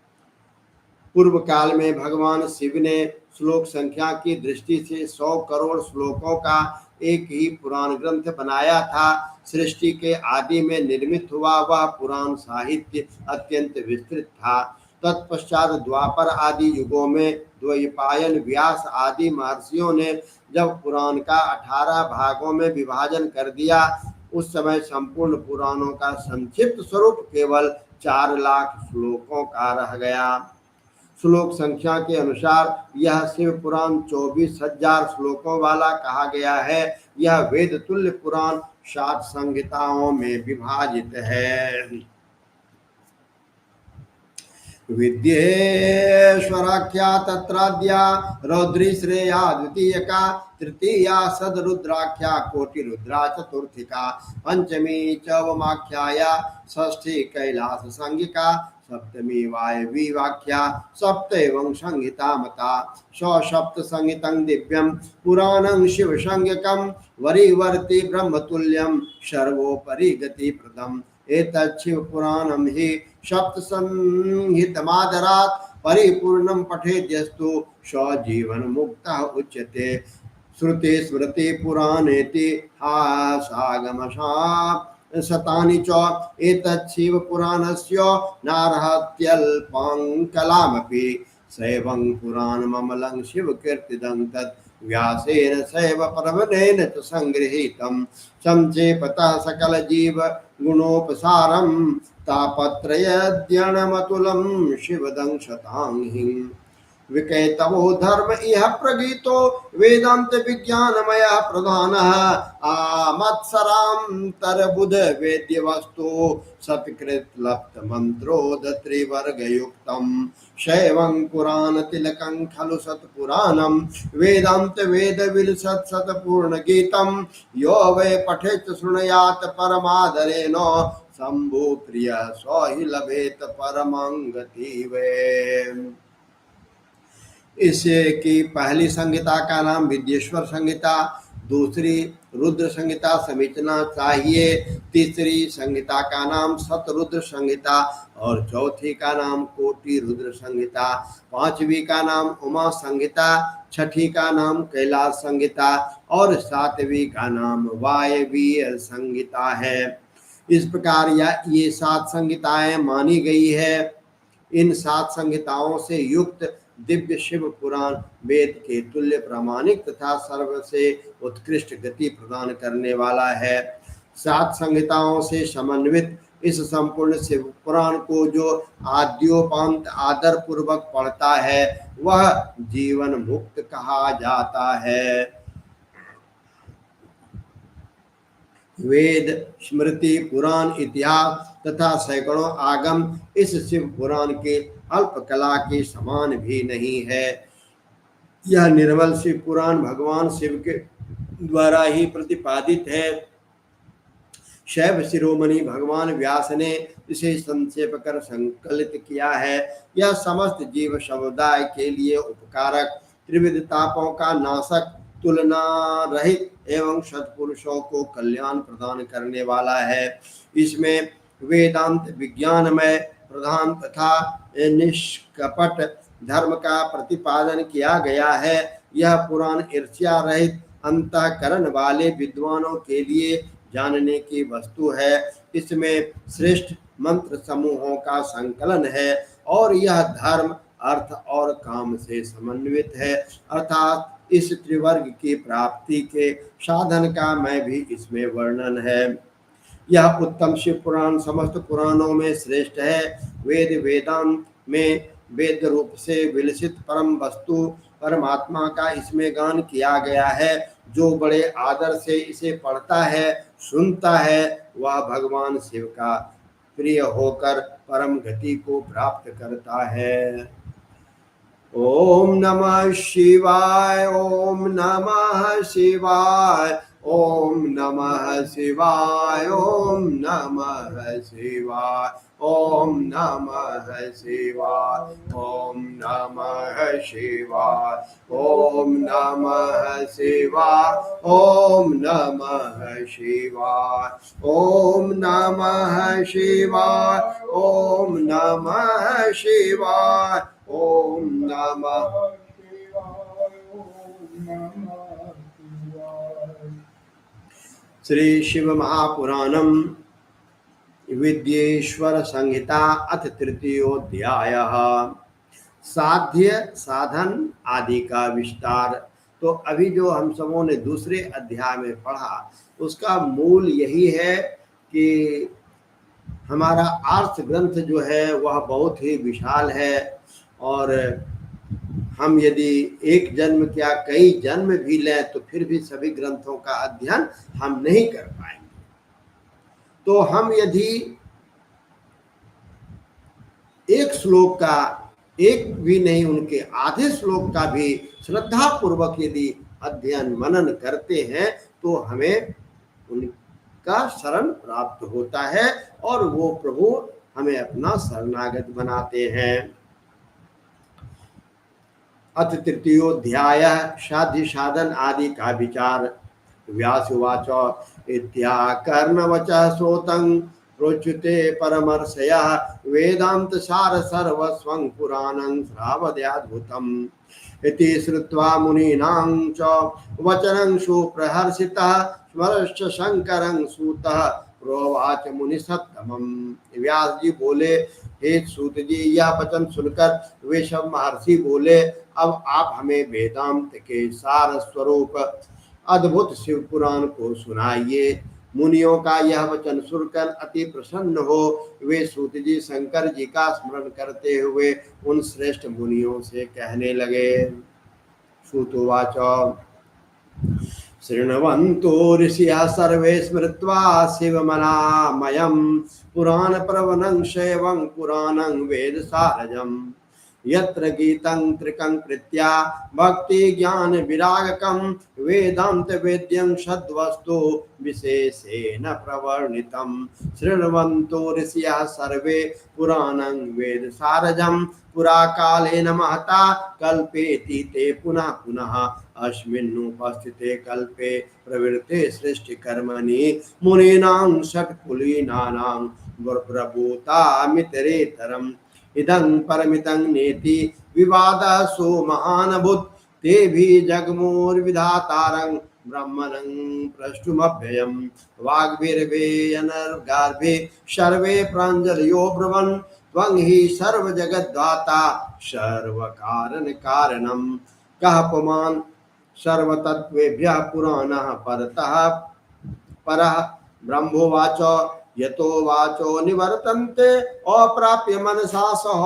पूर्व काल में भगवान शिव ने श्लोक संख्या की दृष्टि से 100 करोड़ श्लोकों का एक ही पुराण ग्रंथ बनाया था। सृष्टि के आदि में निर्मित हुआ वह पुराण साहित्य अत्यंत विस्तृत था। तत्पश्चात द्वापर आदि युगों में द्वैपायन, व्यास आदि महर्षियों ने जब पुराण का 18 भागों में विभाजन कर दिया, उस समय संपूर्ण पुराणों का संक्षिप्त स्वरूप केवल 4,00,000 श्लोकों का रह गया। श्लोक संख्या के अनुसार यह शिव पुराण 24,000 श्लोकों वाला कहा गया है। यह वेद तुल्य पुराण 7 संहिताओं में विभाजित है। विद्येश्वराख्या तत्राद्या रौद्री श्रेया द्वितीयका, तृतीया सदरुद्राख्या कोटिरुद्रा चतुर्थिका, पंचमी चवमाख्याया, षष्ठी कैलास संज्ञिका, सप्तमी वायवी वाक्या, सप्त एवं संहिता मता, सप्त संहितं दिव्यं पुराणं शिव संज्ञकं, वरीवर्ति ब्रह्मतुल्यं सर्वोपरि गतिप्रदम्। एतत् शिव पुराणं हि सप्त संहितमादरात् परिपूर्णं पठेद्यस्तु स जीवन मुक्तः उच्यते। श्रुति स्मृति पुराणेति हासागमशा शतानि च एतत् शिव पुराणस्य नार्हत्यल्पं कलामपि, सैवं पुराणममलं शिव कीर्तिदं तत् व्यासेन सैव परमनेन च संगृहीतं, संक्षेपतः सकल जीव गुणोपसारं, तापत्रयद्यणमतुलं शिवदंशतांहिं। विकेतवो धर्म इह प्रगीतो वेदांत विज्ञानमय प्रधानः, आमत्सरांतरबुध वेद्य वस्तु सत्कृत लप्त मंत्रोद त्रिवर्गयुक्तं, शैवं पुराण तिलकं खलु सत्पुराणं, वेदांत वेद विलसत् सत्पूर्ण गीतं, यो वै पठेत् शृणुयात् परमादरेण, शंभु प्रिय सो हि लभेत परमं गतिवे। इसकी पहली संहिता का नाम विद्येश्वर संहिता, दूसरी रुद्र संहिता समीचना चाहिए, तीसरी संहिता का नाम सतरुद्र संहिता और चौथी का नाम कोटि रुद्र संहिता, पांचवी का नाम उमा संहिता, छठी का नाम कैलाश संहिता और सातवीं का नाम वायवीय संहिता है। इस प्रकार ये 7 संहिताएं मानी गई है। इन 7 संहिताओं से युक्त दिव्य शिव पुराण वेद के तुल्य प्रामाणिक तथा सर्व से उत्कृष्ट गति प्रदान करने वाला है। 7 संहिताओं से समन्वित इस संपूर्ण शिव पुराण को जो आद्योपांत आदर पूर्वक पढ़ता है वह जीवन मुक्त कहा जाता है। वेद स्मृति पुराण इतिहास तथा सैकड़ों आगम इस शिव पुराण के अल्प कला के समान भी नहीं है। यह निर्मल शिव पुराण भगवान शिव के द्वारा ही प्रतिपादित है। शैव शिरोमणि भगवान व्यास ने इसे संक्षेप कर संकलित किया है। यह समस्त जीव समुदाय के लिए उपकारक, त्रिविध तापों का नाशक, तुलना रहित एवं सत्पुरुषों को कल्याण प्रदान करने वाला है। इसमें वेदांत विज्ञानमय प्रधान तथा निष्कपट धर्म का प्रतिपादन किया गया है। यह पुराण ईर्ष्या रहित अंतःकरण वाले विद्वानों के लिए जानने की वस्तु है। इसमें श्रेष्ठ मंत्र समूहों का संकलन है और यह धर्म अर्थ और काम से समन्वित है, अर्थात इस त्रिवर्ग की प्राप्ति के साधन का मैं भी इसमें वर्णन है। यह उत्तम शिव पुराण समस्त पुराणों में श्रेष्ठ है। वेद वेदांत में वेद रूप से विलसित परम वस्तु परमात्मा का इसमें गान किया गया है। जो बड़े आदर से इसे पढ़ता है सुनता है वह भगवान शिव का प्रिय होकर परम गति को प्राप्त करता है। ओम नमः शिवाय, ओम नमः शिवाय, ओम नमः शिवाय, ओम नमः शिवाय, ओम नमः शिवाय, ओम नमः शिवाय, ओम नमः शिवाय, ओम नमः शिवाय, ओम नमः शिवाय, ओम नमः शिवाय, ओम नमः। श्री शिव महापुराणम विद्येश्वर संहिता अथ तृतीयोध्यायः। साध्य साधन आदि का विस्तार। तो अभी जो हम सबों ने दूसरे अध्याय में पढ़ा उसका मूल यही है कि हमारा आर्ष ग्रंथ जो है वह बहुत ही विशाल है और हम यदि एक जन्म क्या कई जन्म भी लें तो फिर भी सभी ग्रंथों का अध्ययन हम नहीं कर पाएंगे। तो हम यदि एक श्लोक का, एक भी नहीं उनके आधे श्लोक का भी श्रद्धा पूर्वक यदि अध्ययन मनन करते हैं तो हमें उनका शरण प्राप्त होता है और वो प्रभु हमें अपना शरणागत बनाते हैं। अथ तृतीयोध्याय साध्य साधन आदि का विचार। व्यास उवाच इत्याकर्णवचः श्रोतं प्रोच्यते परमर्षयः वेदांत सार सर्वस्वं पुराणं श्रावयाद्भुतम् इति श्रुत्वा मुनीनां च वचनं सुप्रहर्षितः स्मरश्च शंकरं सूतः प्रोवाच मुनिसत्तमम्। व्यास जी बोले, हे सूत जी, यह वचन सुनकर वे सब महर्षि बोले, अब आप हमें वेदांत के सार स्वरूप अद्भुत शिव पुराण को सुनाइए। मुनियों का यह वचन सुनकर अति प्रसन्न हो वे सूत जी शंकर जी का स्मरण करते हुए उन श्रेष्ठ मुनियों से कहने लगे। सूतोवाच शृण्वन्तो ऋषियः सर्वे स्मृत्वा शिवमनामयं पुराण प्रवणं शैवं पुराणं वेदसारजम् यत्र गीतं त्रिकं कृत्या भक्ति ज्ञान विरागकं वेदांत वेद्यं सद्वस्तु विशेषेण प्रवर्णितं शृण्वन्तो ऋषियः सर्वे पुराणं वेदसारजं पुरा कालेन महता कल्पेति ते पुनः पुनः अस्मिन्नुपस्थिते कल्पे प्रवृत्ते सृष्टिकर्मणि मुनीनां षट्कुलीनानां प्रभूतामितरेतरम् इदं परमितं नेति विवादः सो महानभूत् ते भी जगमोर्विधातारं ब्रह्मणं प्रष्टुमव्ययम् वाग्भिर्वेयनर्गार्भे सर्वे प्राञ्जलयो ब्रुवन् त्वं हि सर्वजगद्धाता सर्वकारणकारणं कः पुमान् सर्वतत्त्वेभ्यः पुराणः परतः परः ब्रह्मोवाच यतो वाचो निवर्तन्ते अप्राप्य मनसा सह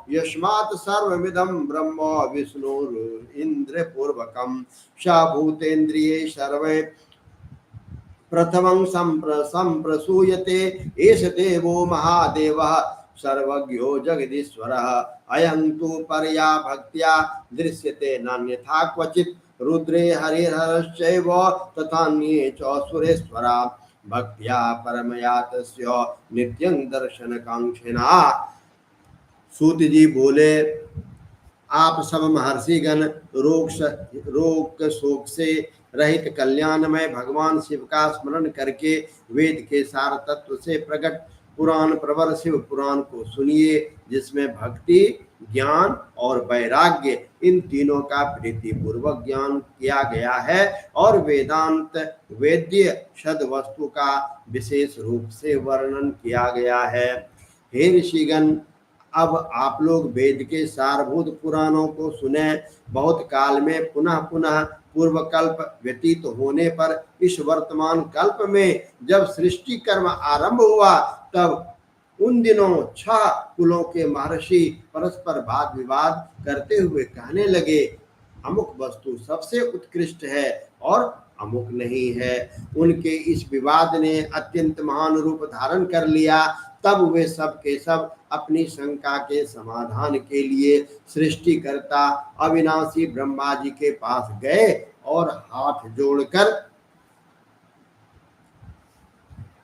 यस्मात् सर्वमिदं ब्रह्म विष्णुरिन्द्र पूर्वकं स भूतेन्द्रिये सर्वे प्रथमं संप्रसूयते एष देवो महादेवः सर्वज्ञो जगदीश्वरः अयं तु परया भक्त्या दृश्यते नान्यथा क्वचित् रुद्रे हरिहरश्चैव तथान्ये च सुरेश्वरा भक्त्या परमया तस्य नित्यं दर्शनकांक्षिणा। सूत जी बोले, आप सब महर्षिगण रोग शोक से रहित कल्याणमय भगवान शिव का स्मरण करके वेद के सार तत्व से प्रकट पुराण प्रवर शिव पुराण को सुनिए, जिसमें भक्ति ज्ञान और वैराग्य इन तीनों का प्रीति पूर्वक ज्ञान किया गया है और वेदांत वेद्य शद वस्तु का विशेष रूप से वर्णन किया गया है। हे ऋषिगण, अब आप लोग वेद के सारभूत पुराणों को सुने। बहुत काल में पुनः पुनः पूर्व कल्प व्यतीत होने पर इस वर्तमान कल्प में जब सृष्टि कर्म आरंभ हुआ तब उन दिनों 6 कुलों के महर्षि परस्पर वाद विवाद करते हुए कहने लगे, अमुक वस्तु सबसे उत्कृष्ट है और अमुक नहीं है। उनके इस विवाद ने अत्यंत महान रूप धारण कर लिया। तब वे सब के सब अपनी शंका के समाधान के लिए सृष्टिकर्ता अविनाशी ब्रह्मा जी के पास गए और हाथ जोड़कर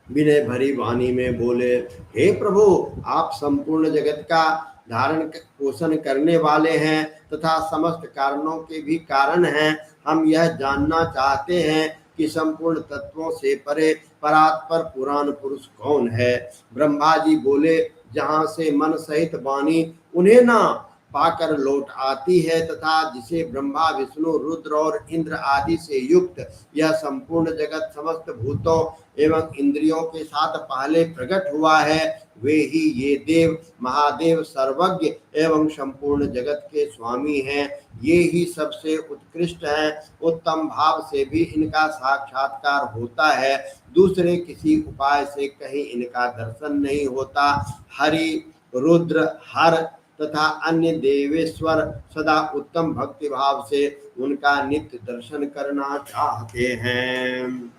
विनय भरी वाणी में बोले, हे प्रभु, आप संपूर्ण जगत का धारण पोषण करने वाले हैं तथा समस्त कारणों के भी कारण हैं। हम यह जानना चाहते हैं कि संपूर्ण तत्वों से परे परात्पर पुराण पुरुष कौन है। ब्रह्मा जी बोले, जहाँ से मन सहित वाणी उन्हें ना पाकर लौट आती है तथा जिसे ब्रह्मा विष्णु रुद्र और इंद्र आदि से युक्त यह संपूर्ण जगत समस्त भूतों एवं इंद्रियों के साथ पहले प्रकट हुआ है, वे ही ये देव महादेव सर्वज्ञ एवं संपूर्ण जगत के स्वामी हैं। ये ही सबसे उत्कृष्ट हैं। उत्तम भाव से भी इनका साक्षात्कार होता है, दूसरे किसी उपाय से कहीं इनका दर्शन नहीं होता। हरि रुद्र हर तथा अन्य देवेश्वर सदा उत्तम भक्ति भाव से उनका नित्य दर्शन करना चाहते हैं।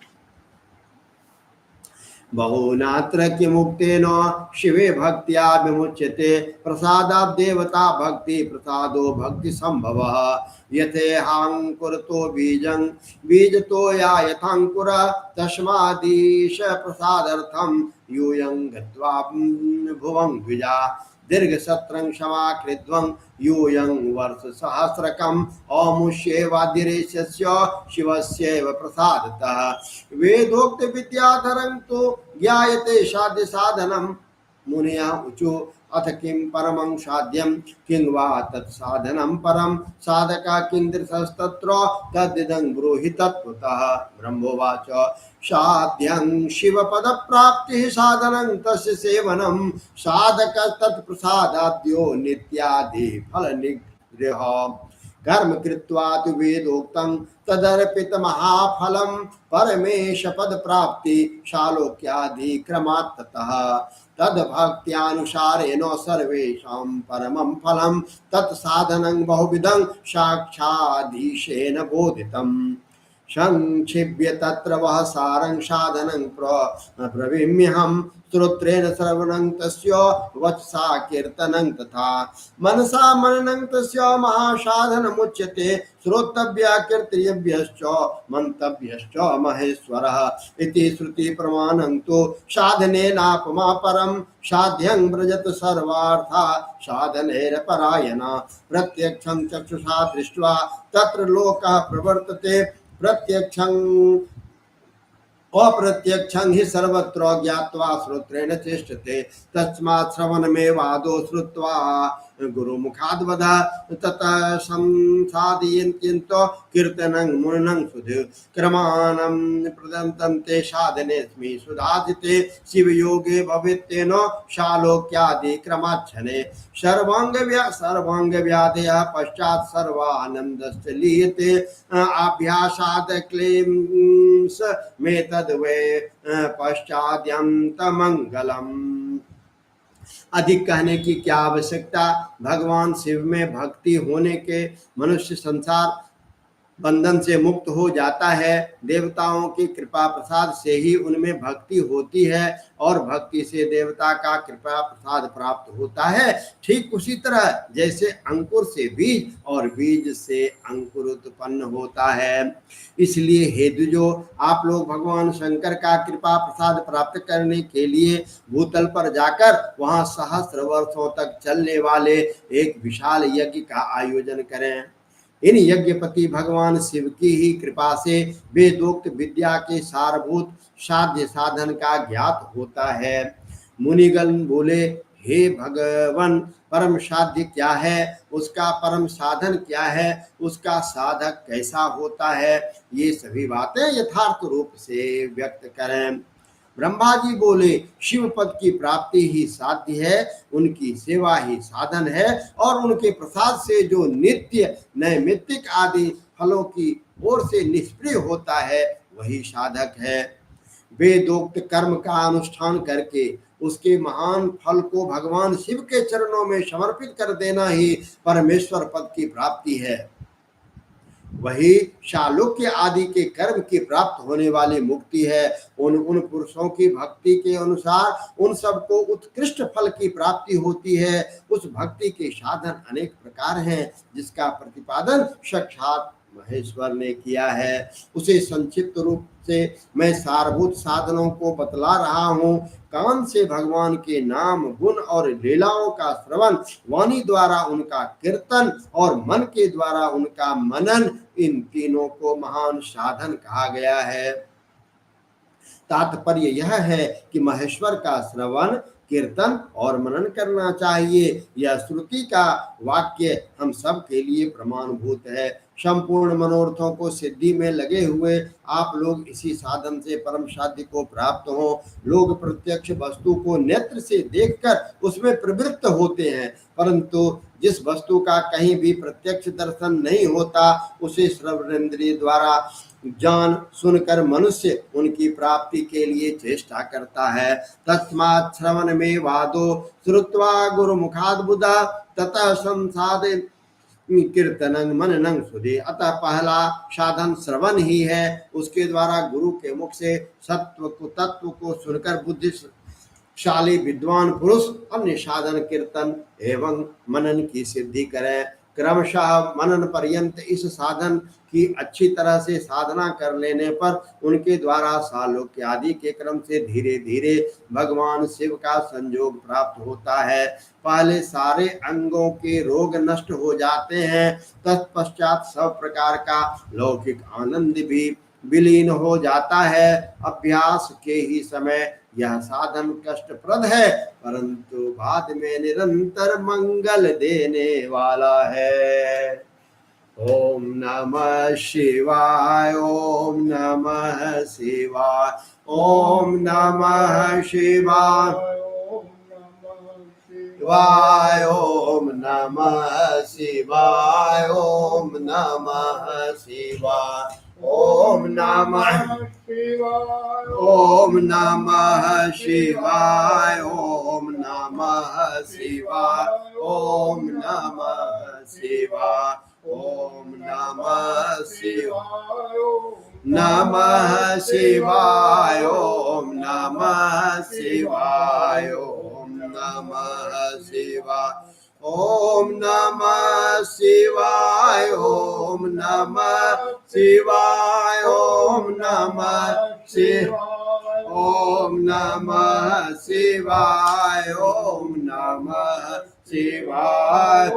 बहुनात्र किमुक्तेन शिवे भक्त्या विमुच्यते प्रसादात् देवता भक्ति प्रसादो भक्ति संभवः यथेहाङ्कुरतो बीजं बीजतो या यथाङ्कुर तस्मादीश प्रसादार्थं यूयं गत्वा भुवं द्विजा दीर्घ सत्रं क्षमाकृत्वं यूयं वर्ष सहस्रकम् अमुष्येवादिरेशस्य शिवस्यैव प्रसादतः वेदोक्त विद्याधरं तो ज्ञायते साध्य साधनं मुनिया ऊचु अथ किं परमं साध्यं किं वा तत्साधनं परं साधका किंदृशस्तत्र तद्दिदं ब्रूहि तत्त्वतः ब्रह्मोवाच साध्यं शिवपदप्राप्तिः साधनं तस्य सेवनं साधक तत्प्रसादाद्यो नित्यादि फलनिग्रह कर्म कृत्वा तु वेदोक्तं तदर्पित महाफलं परमेश पद प्राप्ति शालोक्याधिक्रमात् ततः तद्भक्त्यानुसारेण सर्वेषां परमं फलं तत्साधनं बहुविधं साक्षाधीशेन बोधितम् संक्षिप्य तत्र वह सारं साधनं ब्रवीम्यहं श्रोत्रेण श्रवणं तस्य वचसा कीर्तनं तथा मनसा मननं तस्य महासाधनमुच्यते श्रोतव्या कीर्तव्यश्च मन्तव्यश्च महेश्वरः इति श्रुति प्रमाणं तु साधनेनापमा परं साध्यं व्रजत सर्वार्था साधनेरपरायणा प्रत्यक्षं चक्षुषा दृष्ट्वा तत्र लोकः प्रवर्तते प्रत्यक्षं अप्रत्यक्षं हि सर्वत्र ज्ञात्वा श्रोत्रेण चेष्टते तस्मात् श्रवणमेवादो श्रुत्वा गुरुमुखाद् वद ततः संसादयन्त्यन्तो कीर्तनं मुननं सुधि क्रमानं प्रदन्ते साधनेऽस्मि सुधाजिते शिवयोगे भवेत्तेन शालोक्यादि क्रमाच्छने सर्वाङ्गव्याधयः पश्चात् सर्वानन्दश्च लीयते आभ्यासात् क्लेश मे तद्वै पश्चाद्यन्तमङ्गलम्। अधिक कहने की क्या आवश्यकता। भगवान शिव में भक्ति होने के मनुष्य संसार बंधन से मुक्त हो जाता है। देवताओं की कृपा प्रसाद से ही उनमें भक्ति होती है और भक्ति से देवता का कृपा प्रसाद प्राप्त होता है। ठीक उसी तरह जैसे अंकुर से बीज और बीज से अंकुर उत्पन्न होता है। इसलिए हे द्विजो, आप लोग भगवान शंकर का कृपा प्रसाद प्राप्त करने के लिए भूतल पर जाकर वहां सहस्त्र वर्षों तक चलने वाले एक विशाल यज्ञ का आयोजन करें। इन यज्ञपति भगवान शिव की ही कृपा से वेदोक्त विद्या के सारभूत साध्य साधन का ज्ञात होता है। मुनिगण बोले, हे भगवान, परम साध्य क्या है, उसका परम साधन क्या है, उसका साधक कैसा होता है, ये सभी बातें यथार्थ रूप से व्यक्त करें। ब्रह्मा जी बोले, शिव पद की प्राप्ति ही साध्य है, उनकी सेवा ही साधन है और उनके प्रसाद से जो नित्य नैमित्तिक आदि फलों की ओर से निष्क्रिय होता है वही साधक है। वेदोक्त कर्म का अनुष्ठान करके उसके महान फल को भगवान शिव के चरणों में समर्पित कर देना ही परमेश्वर पद की प्राप्ति है। वही शालोक्य आदि के कर्म की प्राप्त होने वाली मुक्ति है। उन पुरुषों की भक्ति के अनुसार उन सबको उत्कृष्ट फल की प्राप्ति होती है। उस भक्ति के साधन अनेक प्रकार हैं, जिसका प्रतिपादन साक्षात महेश्वर ने किया है। उसे संक्षिप्त रूप से मैं सारभूत साधनों को बतला रहा हूँ। कान से भगवान के नाम, गुण और लीलाओं का श्रवण, वाणी द्वारा उनका कीर्तन और मन के द्वारा उनका मनन, इन तीनों को महान साधन कहा गया है। तात्पर्य यह है कि महेश्वर का श्रवण, कीर्तन और मनन करना चाहिए। यह श्रुति का वाक्य हम सब के लिए प्रमाणभूत है। संपूर्ण मनोरथों को सिद्धि में लगे हुए आप लोग इसी साधन से परम साध्य को प्राप्त हो। लोग प्रत्यक्ष वस्तु को नेत्र से देखकर उसमें प्रवृत्त होते हैं, परंतु जिस वस्तु का कहीं भी प्रत्यक्ष दर्शन नहीं होता उसे श्रवणेन्द्रिय द्वारा जान सुनकर मनुष्य उनकी प्राप्ति के लिए चेष्टा करता है। तस्मात् श्रवण में वादो श्रुत्वा गुरु मुखाद बुधा ततः संसाधन कीर्तनं मननं सुधे। अतः पहला साधन श्रवण ही है। उसके द्वारा गुरु के मुख से सत्व को तत्व को सुनकर बुद्धिशाली विद्वान पुरुष अन्य साधन कीर्तन एवं मनन की सिद्धि करे। क्रमशः मनन पर्यंत इस साधन की अच्छी तरह से साधना कर लेने पर उनके द्वारा सालोक्य आदि के क्रम से धीरे धीरे भगवान शिव का संयोग प्राप्त होता है। पहले सारे अंगों के रोग नष्ट हो जाते हैं, तत्पश्चात सब प्रकार का लौकिक आनंद भी विलीन हो जाता है। अभ्यास के ही समय यह साधन कष्टप्रद है, परंतु बाद में निरंतर मंगल देने वाला है। ओम नमः शिवाय, ओम नमः शिवाय, ओम नमः शिवाय, ओम नमः शिवाय, ओम नमः शिवाय, ओम नमः शिवाय, ओम नमः शिवाय, ओम नमः शिवाय, ओम नमः शिवाय, ओम नमः शिवाय, नमः शिवाय, ओम नमः शिवाय, ओम नमः शिवाय, ओम नमः शिवाय, ओम नमः शिवाय, ओम नमः शिवाय, ओम नमः शिवाय, ओम नमः शिवाय,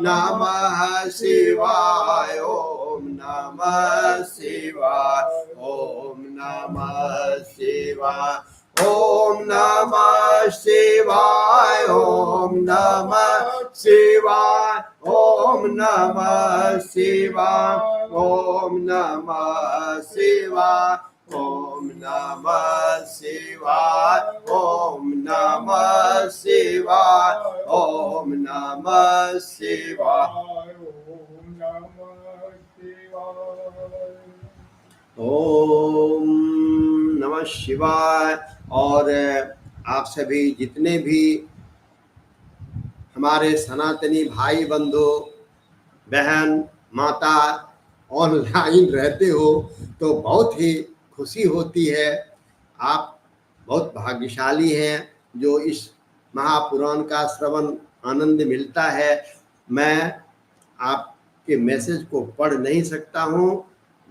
नमः शिवाय, ओम नमः शिवाय, ओम नमः शिवाय, ओम नमः शिवाय, ओम नमः शिवाय, ओम नमः शिवाय, ओम नमः शिवाय, ओम नमः शिवाय, ओम नमः शिवाय, ओम नमः शिवाय, ओम नमः शिवाय। और आप सभी जितने भी हमारे सनातनी भाई बंधु बहन माता ऑनलाइन रहते हो तो बहुत ही खुशी होती है। आप बहुत भाग्यशाली हैं जो इस महापुराण का श्रवण आनंद मिलता है। मैं आपके मैसेज को पढ़ नहीं सकता हूँ,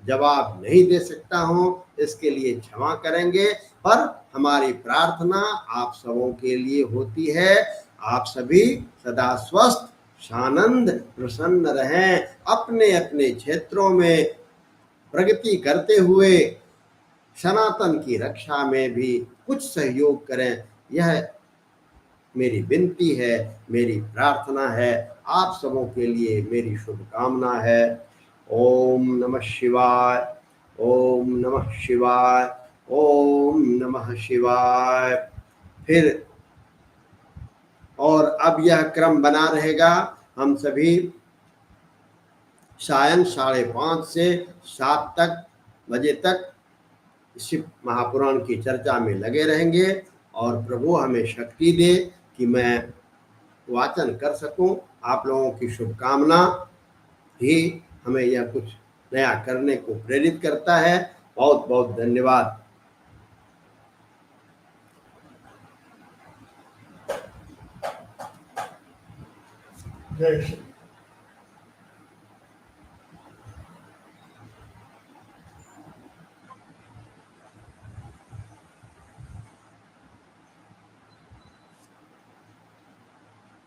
जवाब नहीं दे सकता हूँ, इसके लिए क्षमा करेंगे। पर हमारी प्रार्थना आप सबों के लिए होती है। आप सभी सदा स्वस्थ शानंद प्रसन्न रहें, अपने अपने क्षेत्रों में प्रगति करते हुए सनातन की रक्षा में भी कुछ सहयोग करें। यह मेरी विनती है, मेरी प्रार्थना है, आप सबों के लिए मेरी शुभकामना है। ओम नमः शिवाय, ओम नमः शिवाय, ओम नमः शिवाय। फिर और अब यह क्रम बना रहेगा। हम सभी सायं 5:30 से 7 बजे तक शिव महापुराण की चर्चा में लगे रहेंगे और प्रभु हमें शक्ति दे कि मैं वाचन कर सकूं। आप लोगों की शुभकामना ही हमें यह कुछ नया करने को प्रेरित करता है। बहुत बहुत धन्यवाद। जय श्री